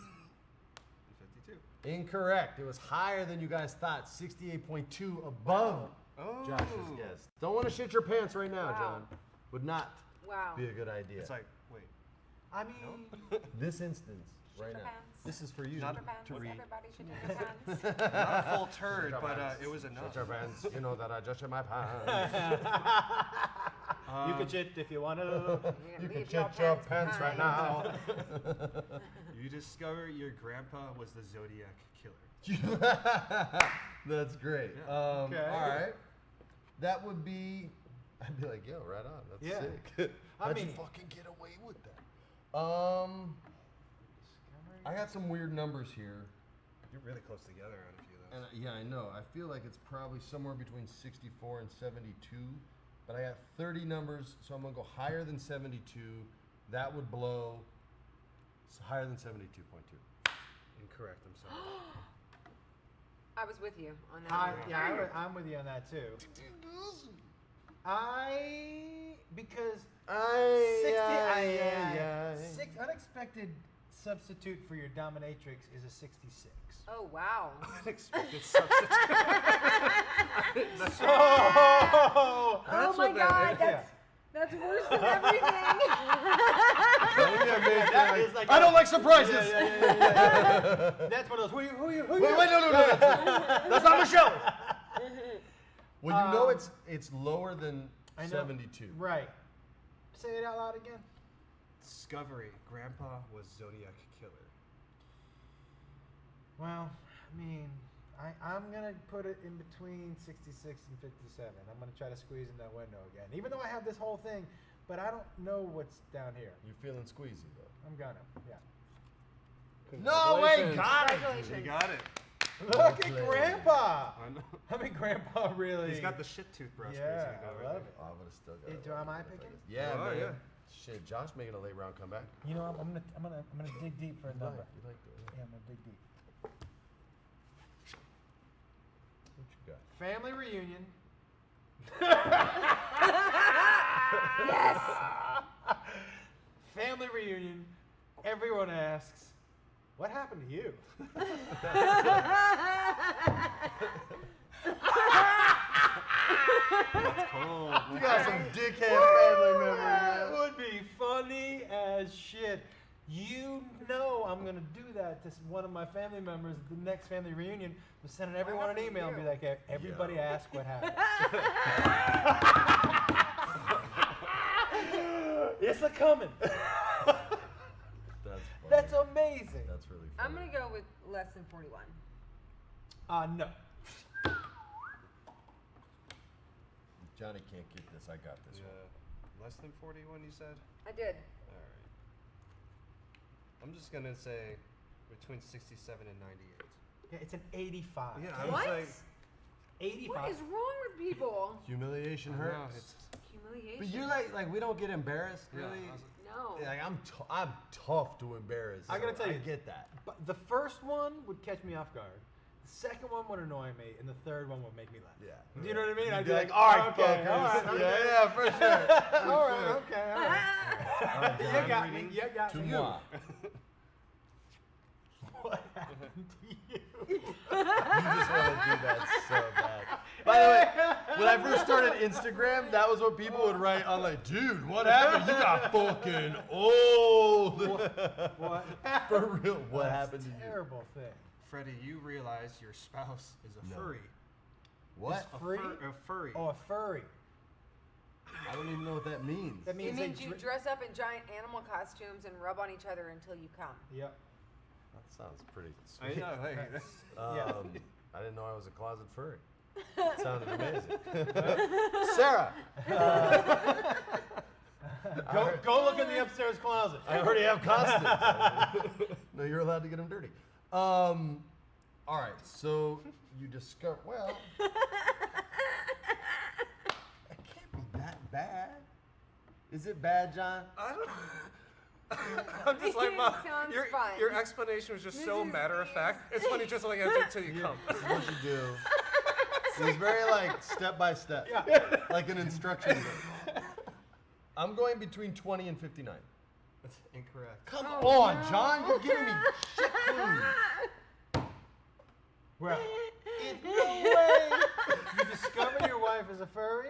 52. Incorrect. It was higher than you guys thought. 68.2 above Oh. Josh's guess. Don't want to shit your pants right now, Wow. John. Would not Wow. be a good idea. It's like, wait. I mean, This instance, right your now. pants. This is for you Not Shut your pants. to read. Everybody should your pants. Not a full turd, Shut your but pants. it was enough. Shit your pants. You know that I just shit my pants. you could shit if you want to. You can Leave shit your pants right behind. now. You discover your grandpa was the Zodiac killer. That's great. Yeah. Okay. All right. That would be. I'd be like, yo, right on. That's Yeah. sick. I How'd you mean- fucking get away with that? I got some weird numbers here, You're really close together on a few of and those. yeah, I know. I feel like it's probably somewhere between 64 and 72, but I got 30 numbers, so I'm gonna go higher than 72. That would blow higher than 72.2. Incorrect. I'm sorry. I was with you on that. one. I'm with you on that too. Because 60, unexpected substitute for your dominatrix is a 66. Oh wow. Unexpected substitute. So Oh my what that God, is. that's worse than everything. that is like I don't like surprises. Yeah. That's one of those. Who you? Wait, no. That's not Michelle. Well, you know it's lower than I know. 72. Right. Say it out loud again. Discovery. Grandpa was Zodiac killer. Well, I mean, I'm gonna put it in between 66 and 57. I'm gonna try to squeeze in that window again, even though I have this whole thing, but I don't know what's down here. You're feeling squeezy though. I'm gonna, yeah. No way, got it. You Congratulations. got it. Look at Grandpa. I know. I mean, Grandpa really. He's got the shit toothbrush. Yeah, basically, I right love there. it. Oh, I would have still got Hey, it. am I picking? Yeah, Oh, man. yeah. Shit, Josh making a late round comeback. You know, I'm gonna dig deep for a number. You like it. Yeah, I'm gonna dig deep. What you got? Family reunion. Yes. Family reunion. Everyone asks, "What happened to you?" That's cold. You got some dickhead family members. That man. would be funny as shit. You know I'm gonna do that to one of my family members at the next family reunion. I'm sending everyone an happened to email and be you? like, "Hey, everybody Yo. ask what happened." It's a coming. That's funny. That's amazing. That's really funny. I'm gonna go with less than 41. No. Johnny can't get this. I got this one. Yeah. Less than 41, you said? I did. All right. I'm just going to say between 67 and 98. Yeah, it's an 85. Yeah, What? 85. What is wrong with people? Humiliation I know, hurts. it's- Humiliation. But you're like we don't get embarrassed, Yeah, really. I was- No. Like I'm tough to embarrass. I gotta so tell I you. get that. But the first one would catch me off guard. The second one would annoy me, and the third one would make me laugh. Yeah. Do you know what I mean? You'd I'd be be like, like, all right, okay, fuckers. all right, okay. Yeah, for sure. All right, okay, all right. John, You got me. You got to me. moi. What happened to you? You just want to do that so bad. By the way, when I first started Instagram, that was what people would write on like, dude, what happened? You got fucking old. What? For real, what That's happened to you? Terrible thing. Freddie, you realize your spouse is a No. furry. What? A Free? a furry. Oh, a furry. I don't even know what that means. That It means means they you dress up in giant animal costumes and rub on each other until you come. Yep. That sounds pretty I sweet. know. Hey, Yeah. I didn't know I was a closet furry. It sounded amazing. Sarah, Go look in the upstairs closet. I already have costumes. No, you're allowed to get them dirty. All right, so you discover. Well, it can't be that bad. Is it bad, John? I don't. I'm just like, Mom, Sounds your, fun. your explanation was just so Mrs. matter of fact. It's funny just like answer until you come. This is what you do. It's very like step by step, like an instruction book. I'm going between 20 and 59. That's incorrect. Come Oh, on, no. John, you're giving me shit food. Well, in no way. You discover your wife is a furry?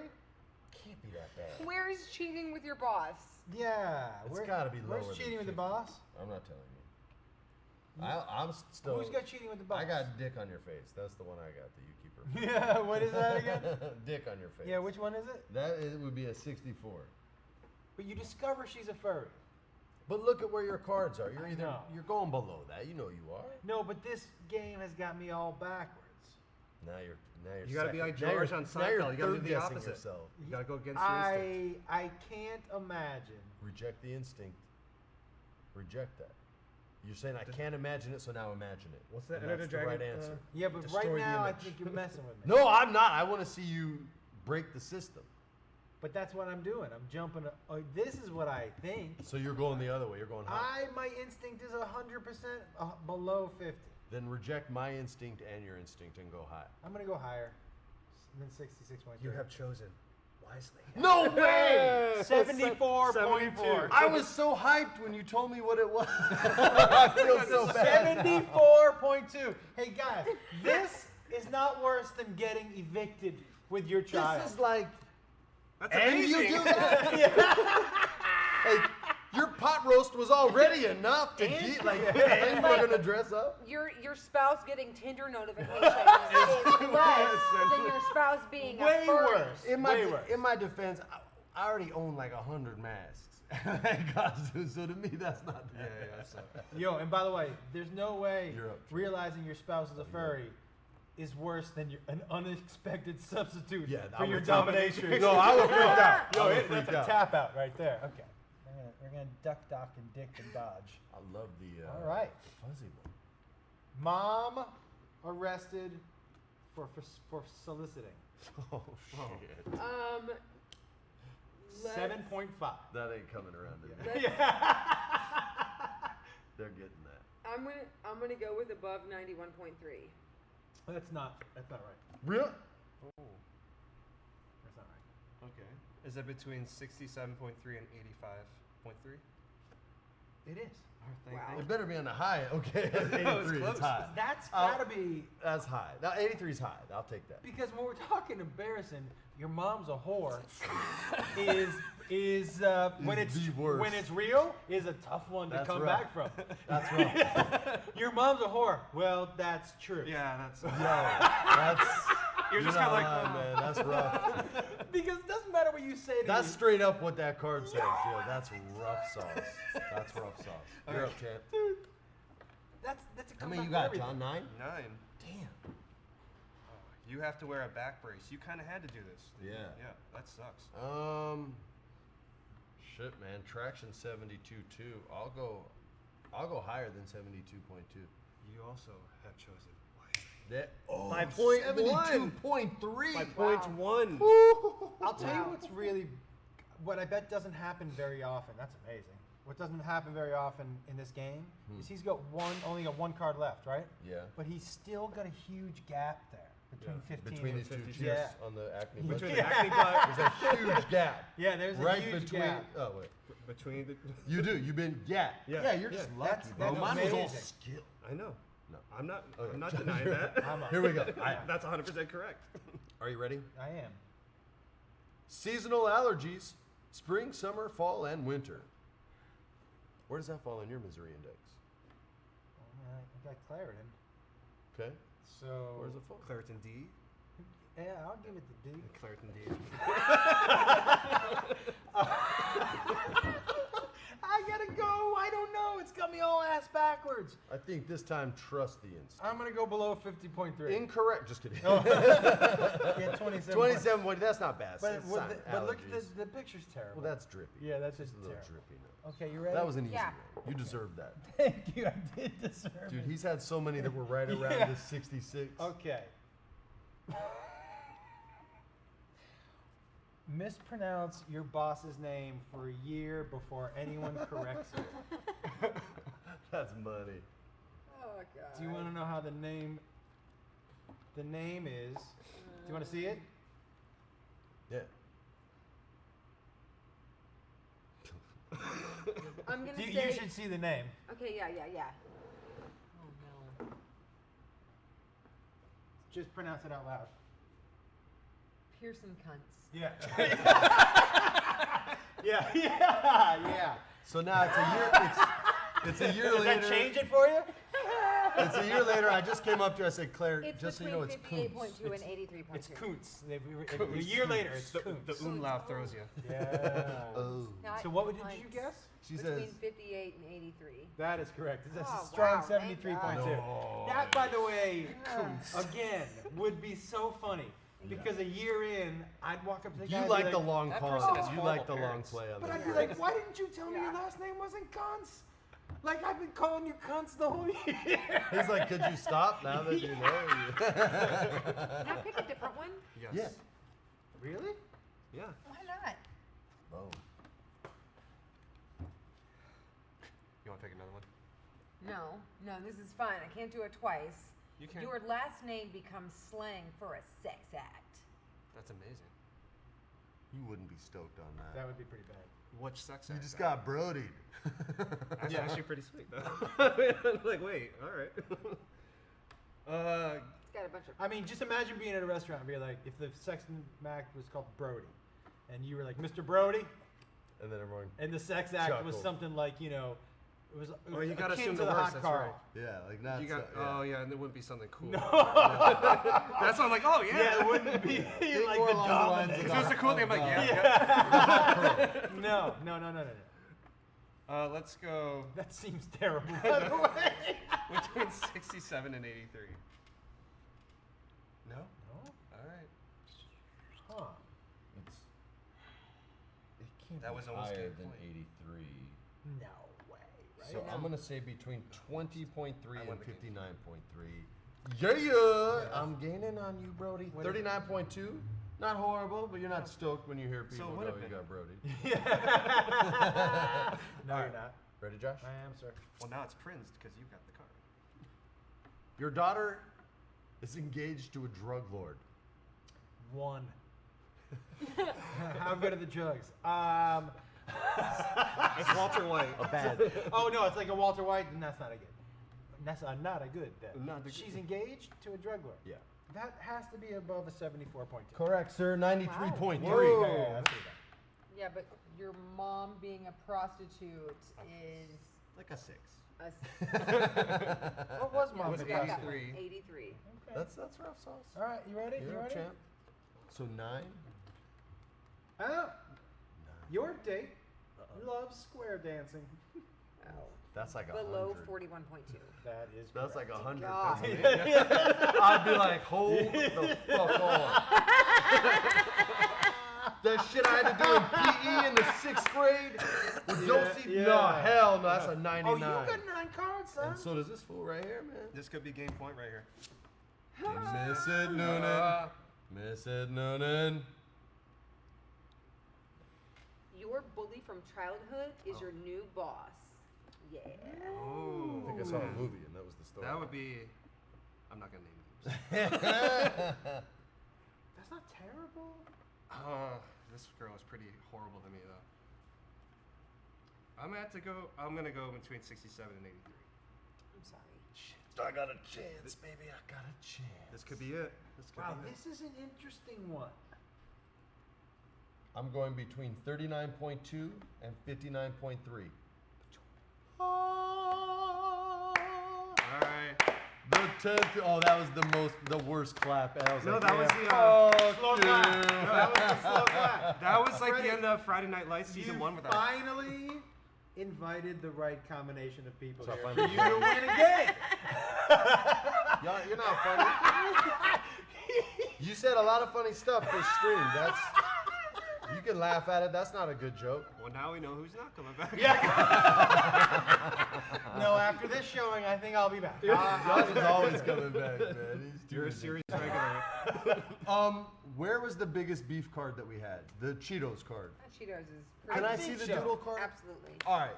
Can't be that bad. Where's cheating with your boss? Yeah. It's gotta be lower Where's than cheating with the 50. boss? I'm not telling you. I'm still. Who's got cheating with the boss? I got dick on your face. That's the one I got that you keep referring Yeah, what is that again? Dick on your face. Yeah, which one is it? It would be a 64. But you discover she's a furry. But look at where your cards are. I know. You're going below that. You know you are. No, but this game has got me all backwards. Now you're You gotta be like now you're- George on now you're Seinfeld. You gotta do the third-guessing opposite. yourself. You gotta go against your instinct. I can't imagine. Reject the instinct. Reject that. You're saying I can't imagine it, so now imagine it. What's that? And Enter that's the the right Dragon, answer. Yeah, but Destroy right the now I image. think you're messing with me. No, I'm not. I want to see you break the system. But that's what I'm doing. I'm jumping. This is what I think. So you're going the other way. You're going high. My instinct is 100% below 50. Then reject my instinct and your instinct and go high. I'm gonna go higher than 66.3. You have chosen wisely. No way! 74.4. I was so hyped when you told me what it was. I feel so bad. 74.2. Hey guys, this is not worse than getting evicted with your child. This is like, That's and amazing. you do that? Hey, your pot roast was already enough to get, like, and we're gonna dress up? Your spouse getting Tinder notifications is less than your spouse being Way a furry. worse. Way worse. In my defense, I already own like 100 masks. Costumes, so to me, that's not Yeah, that yeah, bad. that's Yo, and by the way, there's no way You're up, Trey. realizing your spouse is a furry is worse than an unexpected substitute Yeah, for I your would- domination. No, I would freak out. Yo, I would that's freak a out. tap out right there. Okay. We're gonna duck, dock, and dick and dodge. I love the All right. fuzzy one. Mom arrested for soliciting. Oh, shit. 7.5. That ain't coming around to me. Let's- They're getting that. I'm gonna go with above 91.3. That's not right. Really? That's not right. Okay. Is that between 67.3 and 85.3? It is. Wow. It better be on the high. Okay, that's That was 83. It's close. high. That's I'll- gotta be That's high. Now 83 is high. I'll take that. because when we're talking embarrassing, your mom's a whore is when Is it's the worst. when it's real is a tough one to That's come rough. back from. That's rough. Your mom's a whore. Well, that's true. Yeah, that's. Yo, that's. You're just not kind of like, lying, man. That's rough. Because it doesn't matter what you say to That's me. straight up what that card says. Yo, that's rough sauce. That's rough sauce. You're up, champ. Dude, that's a How comeback many you for got, everything. John? 9? 9. Damn. You have to wear a back brace. You kind of had to do this. Yeah. Yeah, that sucks. Shit, man. Traction 72.2. I'll go higher than 72.2. You also have chosen wisely. That, oh, By point 72.3. By point one. I'll tell you Wow. what's really, what I bet doesn't happen very often. That's amazing. What doesn't happen very often in this game is he's got only got one card left, right? Yeah. But he's still got a huge gap there between 15 Between and these two 50. cheers Yeah. on the acne Between button. the acne butt. There's a huge gap. Yeah, there's a right huge between. gap. Oh wait. Between the. You do. You've been. Yeah. Yeah. You're just Yeah. lucky, That's- bro. that's Mine was all amazing. skill. I know. No. I'm not. Okay. I'm not denying that. I'm up. Here we go. That's 100% correct. Are you ready? I am. Seasonal allergies: spring, summer, fall, and winter. Where does that fall in your misery index? I got Clarendon. Okay. So. Where's it fall? Claritin D. Yeah, I'll give it to D. Claritin D. I gotta go. I don't know. It's got me all ass backwards. I think this time trust the instinct. I'm gonna go below 50.3. Incorrect. Just kidding. Yeah, 27. 27. That's not bad. But, It's but, not but look allergies. at the picture's terrible. Well, that's drippy. Yeah, that's Just just a little terrible. drippy. Okay, you ready? That was an easy Yeah. one. You deserved that. Thank you. I did deserve Dude, it. he's had so many that were right around Yeah. the 66. Okay. Mispronounce your boss's name for a year before anyone corrects it. That's money. Oh god. Do you want to know how the name is? Do you want to see it? Yeah. I'm gonna You say. should see the name. Okay, yeah. Oh no. Just pronounce it out loud. Pearson cunts. Yeah. yeah. So now it's a year. It's a year Does later. that change it for you? It's a year later. I just came up to her. I said, Claire, It's just so you between know, it's Koontz. 58.2 and 83.2. It's Kuntz. A year later, it's The Kuntz. umlaut throws you. Yeah. Oh. Not So what did cunts. you guess? She Between says. 58 and 83. That is correct. That's Oh, a strong wow, thank 73.2. God. That, by the way, again, would be so funny. Because a year in, I'd walk up to the guy You and like be the like, long that pause. person has You like the horrible long parents. play on but that. I'd be like, why didn't you tell me your last name wasn't Cunts? Like, I've been calling you Cunts the whole year. He's like, could you stop now that you know? Can I pick a different one? Yes. Yeah. Really? Yeah. Why not? Boom. You want to pick another one? No, this is fun. I can't do it twice. You can. Your last name becomes slang for a sex act. That's amazing. You wouldn't be stoked on that. That would be pretty bad. Which sex You act, just though? got Brodied. That's Yeah. actually pretty sweet, though. Like, wait, all right. It's got a bunch of. I mean, just imagine being at a restaurant and be like, if the sex act was called Brody, and you were like, Mr. Brody, And then everyone. and the sex act was Chuckle. something like, you know, it was Oh, you gotta akin assume to the the worst, hot that's car. right. Yeah, like not. You got. so, yeah. Oh yeah, and there wouldn't be something cool. No. That's why I'm like, oh yeah. Yeah, it wouldn't be Think like more the along the lines dominant. of If it was a cool thing, I'm like, yeah. No. Let's go That seems terrible, by the way. between 67 and 83. No. No? All right. Huh. It can't That be was almost higher game than point. 83. No way, right? So I'm gonna say between 20.3 I and won the game. 59.3. Yeah, I'm gaining on you, Brody. What is it? 39.2. Not horrible, but you're not stoked when you hear people what go, have you been- got Brody. No, you're not. Ready, Josh? I am, sir. Well, now it's Prince because you got the card. Your daughter is engaged to a drug lord. One. How good are the drugs? It's Walter White. A bad. Oh no, it's like a Walter White, and that's not a good. That's not a good. Not a good. She's engaged to a drug lord. Yeah. That has to be above a 74.2. Correct, sir. 93.3. Whoa. Yeah, that's pretty bad. Yeah, but your mom being a prostitute is Like a 6. a. What was mom? was the 83. prostitute? 83. Okay. That's rough sauce. All right, you ready? You're You a ready? champ. So 9. Oh, your date loves square dancing. Oh. That's like Below 100. 41.2. That is. That's like correct. 100. God. I'd be like, hold the fuck on. That shit I had to do in PE in the 6th grade. With Dosey? yeah. No, hell no. That's a 99. Oh, you got 9 cards, son. And so does this fool right here, man. This could be game point right here. Miss it, Noonan. Miss it, Noonan. Your bully from childhood is your new boss. Yeah. Oh. I think I saw a movie and that was the story. That would be. I'm not gonna name names. That's not terrible. This girl is pretty horrible to me though. I'm gonna go between 67 and 83. I'm sorry. I got a chance, baby. I got a chance. This could be it. This could Wow, be it. this is an interesting one. I'm going between 39.2 and 59.3. All right. The 10th. Oh, that was the worst clap. I was No, like, that was yeah, the, slow fuck clap. you. No, that was the slow clap. That was like Freddie, the end of Friday Night Lights season You 1 with that. finally invited the right combination of people So I here finally for you to win again. You're not funny. You said a lot of funny stuff this stream. You can laugh at it. That's not a good joke. Well, now we know who's not coming back. Yeah. No, after this showing, I think I'll be back. Josh is always coming back, man. He's You're a too series regular. Where was the biggest beef card that we had? The Cheetos card. Cheetos is Can pretty I see the so. doodle card? Absolutely. All right.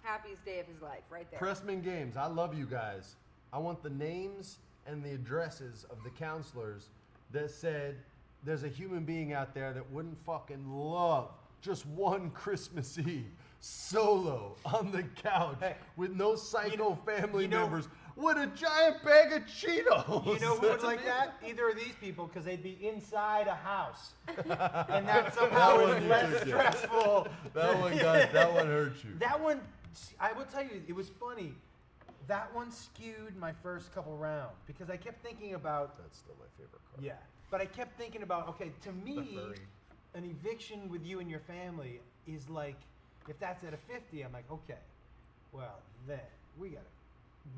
Happiest day of his life, right there. Pressman Games. I love you guys. I want the names and the addresses of the counselors that said there's a human being out there that wouldn't fucking love just one Christmas Eve solo on the couch with no psycho family members with a giant bag of Cheetos. You know who would like that? Either of these people, because they'd be inside a house, and that somehow That is one less took you. stressful. That one hurt you. That one, I will tell you, it was funny. That one skewed my first couple rounds because I kept thinking about. That's still my favorite card. Yeah, but I kept thinking about. Okay, to me, furry. an eviction with you and your family is like, if that's at a 50, I'm like, okay, well then we gotta.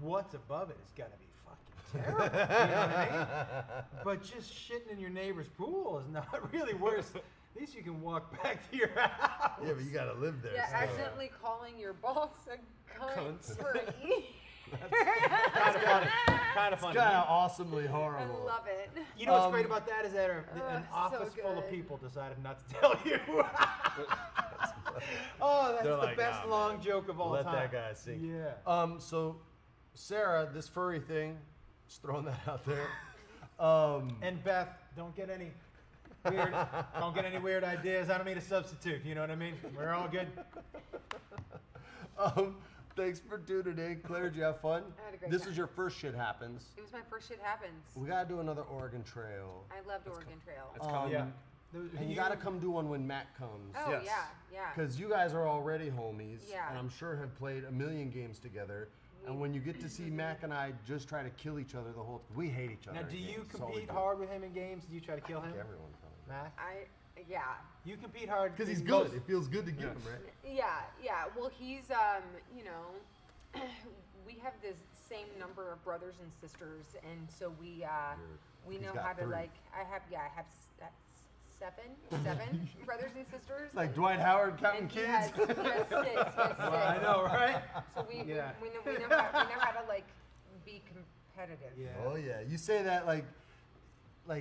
What's above it has got to be fucking terrible. You know what I mean? But just shitting in your neighbor's pool is not really worse. At least you can walk back to your house. Yeah, but you gotta live there. Yeah, still. accidentally calling your boss a cunt Cunt. for E. Kind of funny. Kind of funny. Kind of awesomely I horrible. love it. You know what's great about that is that an so office full of good. people decided not to tell you. Oh, that's They're the like, best "Nah, long man. joke of all Let time. that guy sing. Yeah. So, Sarah, this furry thing, just throwing that out there. And Beth, don't get any weird ideas. I don't need a substitute. You know what I mean? We're all good. Thanks for tuning in. Claire, did you have fun? I had a great This time. was your first Shit Happens. It was my first Shit Happens. We gotta do another Oregon Trail. I loved Oregon Trail. It's coming. Yeah. And you gotta come do one when Matt comes. Oh, Yes. yeah. Because you guys are already homies, Yeah. and I'm sure have played a million games together. And when you get to see Mac and I just try to kill each other the whole we hate each other. Now, in do you games. It's all we compete do. hard with him in games? Do you try to kill him? Everyone probably. Matt? Yeah. You compete hard Because he's in good. most- It feels good to get him, right? Yeah. Well, he's, you know, we have the same number of brothers and sisters, and so we He's know got how to 3. I have seven brothers and sisters. Like Dwight Howard counting and kids. He has 6. He has 6. I know, right? So we Yeah. know how to like be competitive. Yeah. Oh yeah, you say that like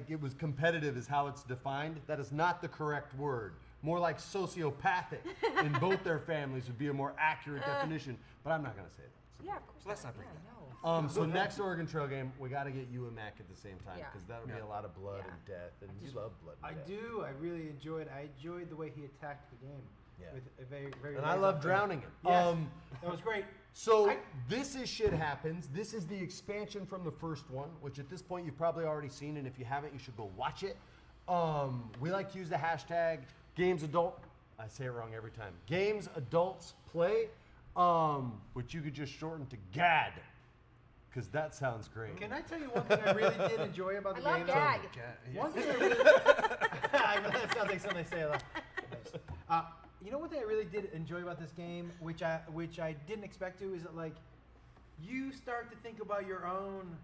it was competitive is how it's defined. That is not the correct word. More like sociopathic in both their families would be a more accurate definition. But I'm not gonna say that. Yeah, of course. Let's not yeah, bring that. no. So next Oregon Trail game, we got to get you and Mac at the same time Yeah. because that would be a lot of blood and death, and you love blood. And I death. do. I really enjoyed. I enjoyed the way he attacked the game. Yeah. With a very, very. And I laser love focus. drowning him. Yes, that was great. So I- this is Shit Happens. This is the expansion from the first one, which at this point you've probably already seen, and if you haven't, you should go watch it. We like to use the hashtag GamesAdult. I say it wrong every time. Games Adults Play, which you could just shorten to GAD, because that sounds great. Can I tell you one thing I really did enjoy about I the love game? gag. One thing I really that sounds like something they say a lot. You know one thing I really did enjoy about this game, which I didn't expect to, is that like you start to think about your own.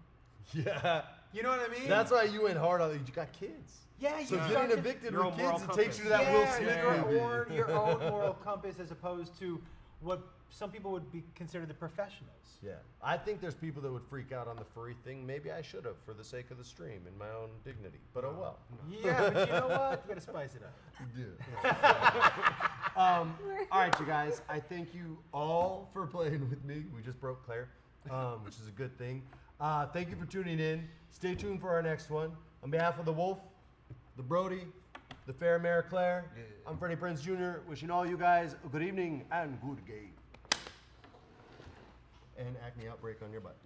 Yeah. You know what I mean? That's why you went hard on it. You got kids. Yeah. You So start getting to- evicted Your with own moral kids, it takes you to compass. that Will Smith movie. or your own moral compass as opposed to what some people would be considered the professionals. Yeah, I think there's people that would freak out on the furry thing. Maybe I should have for the sake of the stream and my own dignity. But oh well. Yeah, but you know what? You gotta spice it up. Yeah. All right, you guys. I thank you all for playing with me. We just broke Claire, which is a good thing. Thank you for tuning in. Stay tuned for our next one. On behalf of the Wolf, the Brody, the fair Mare Claire, I'm Freddie Prinze Jr. Wishing all you guys a good evening and good game. And Acme Outbreak on your butt.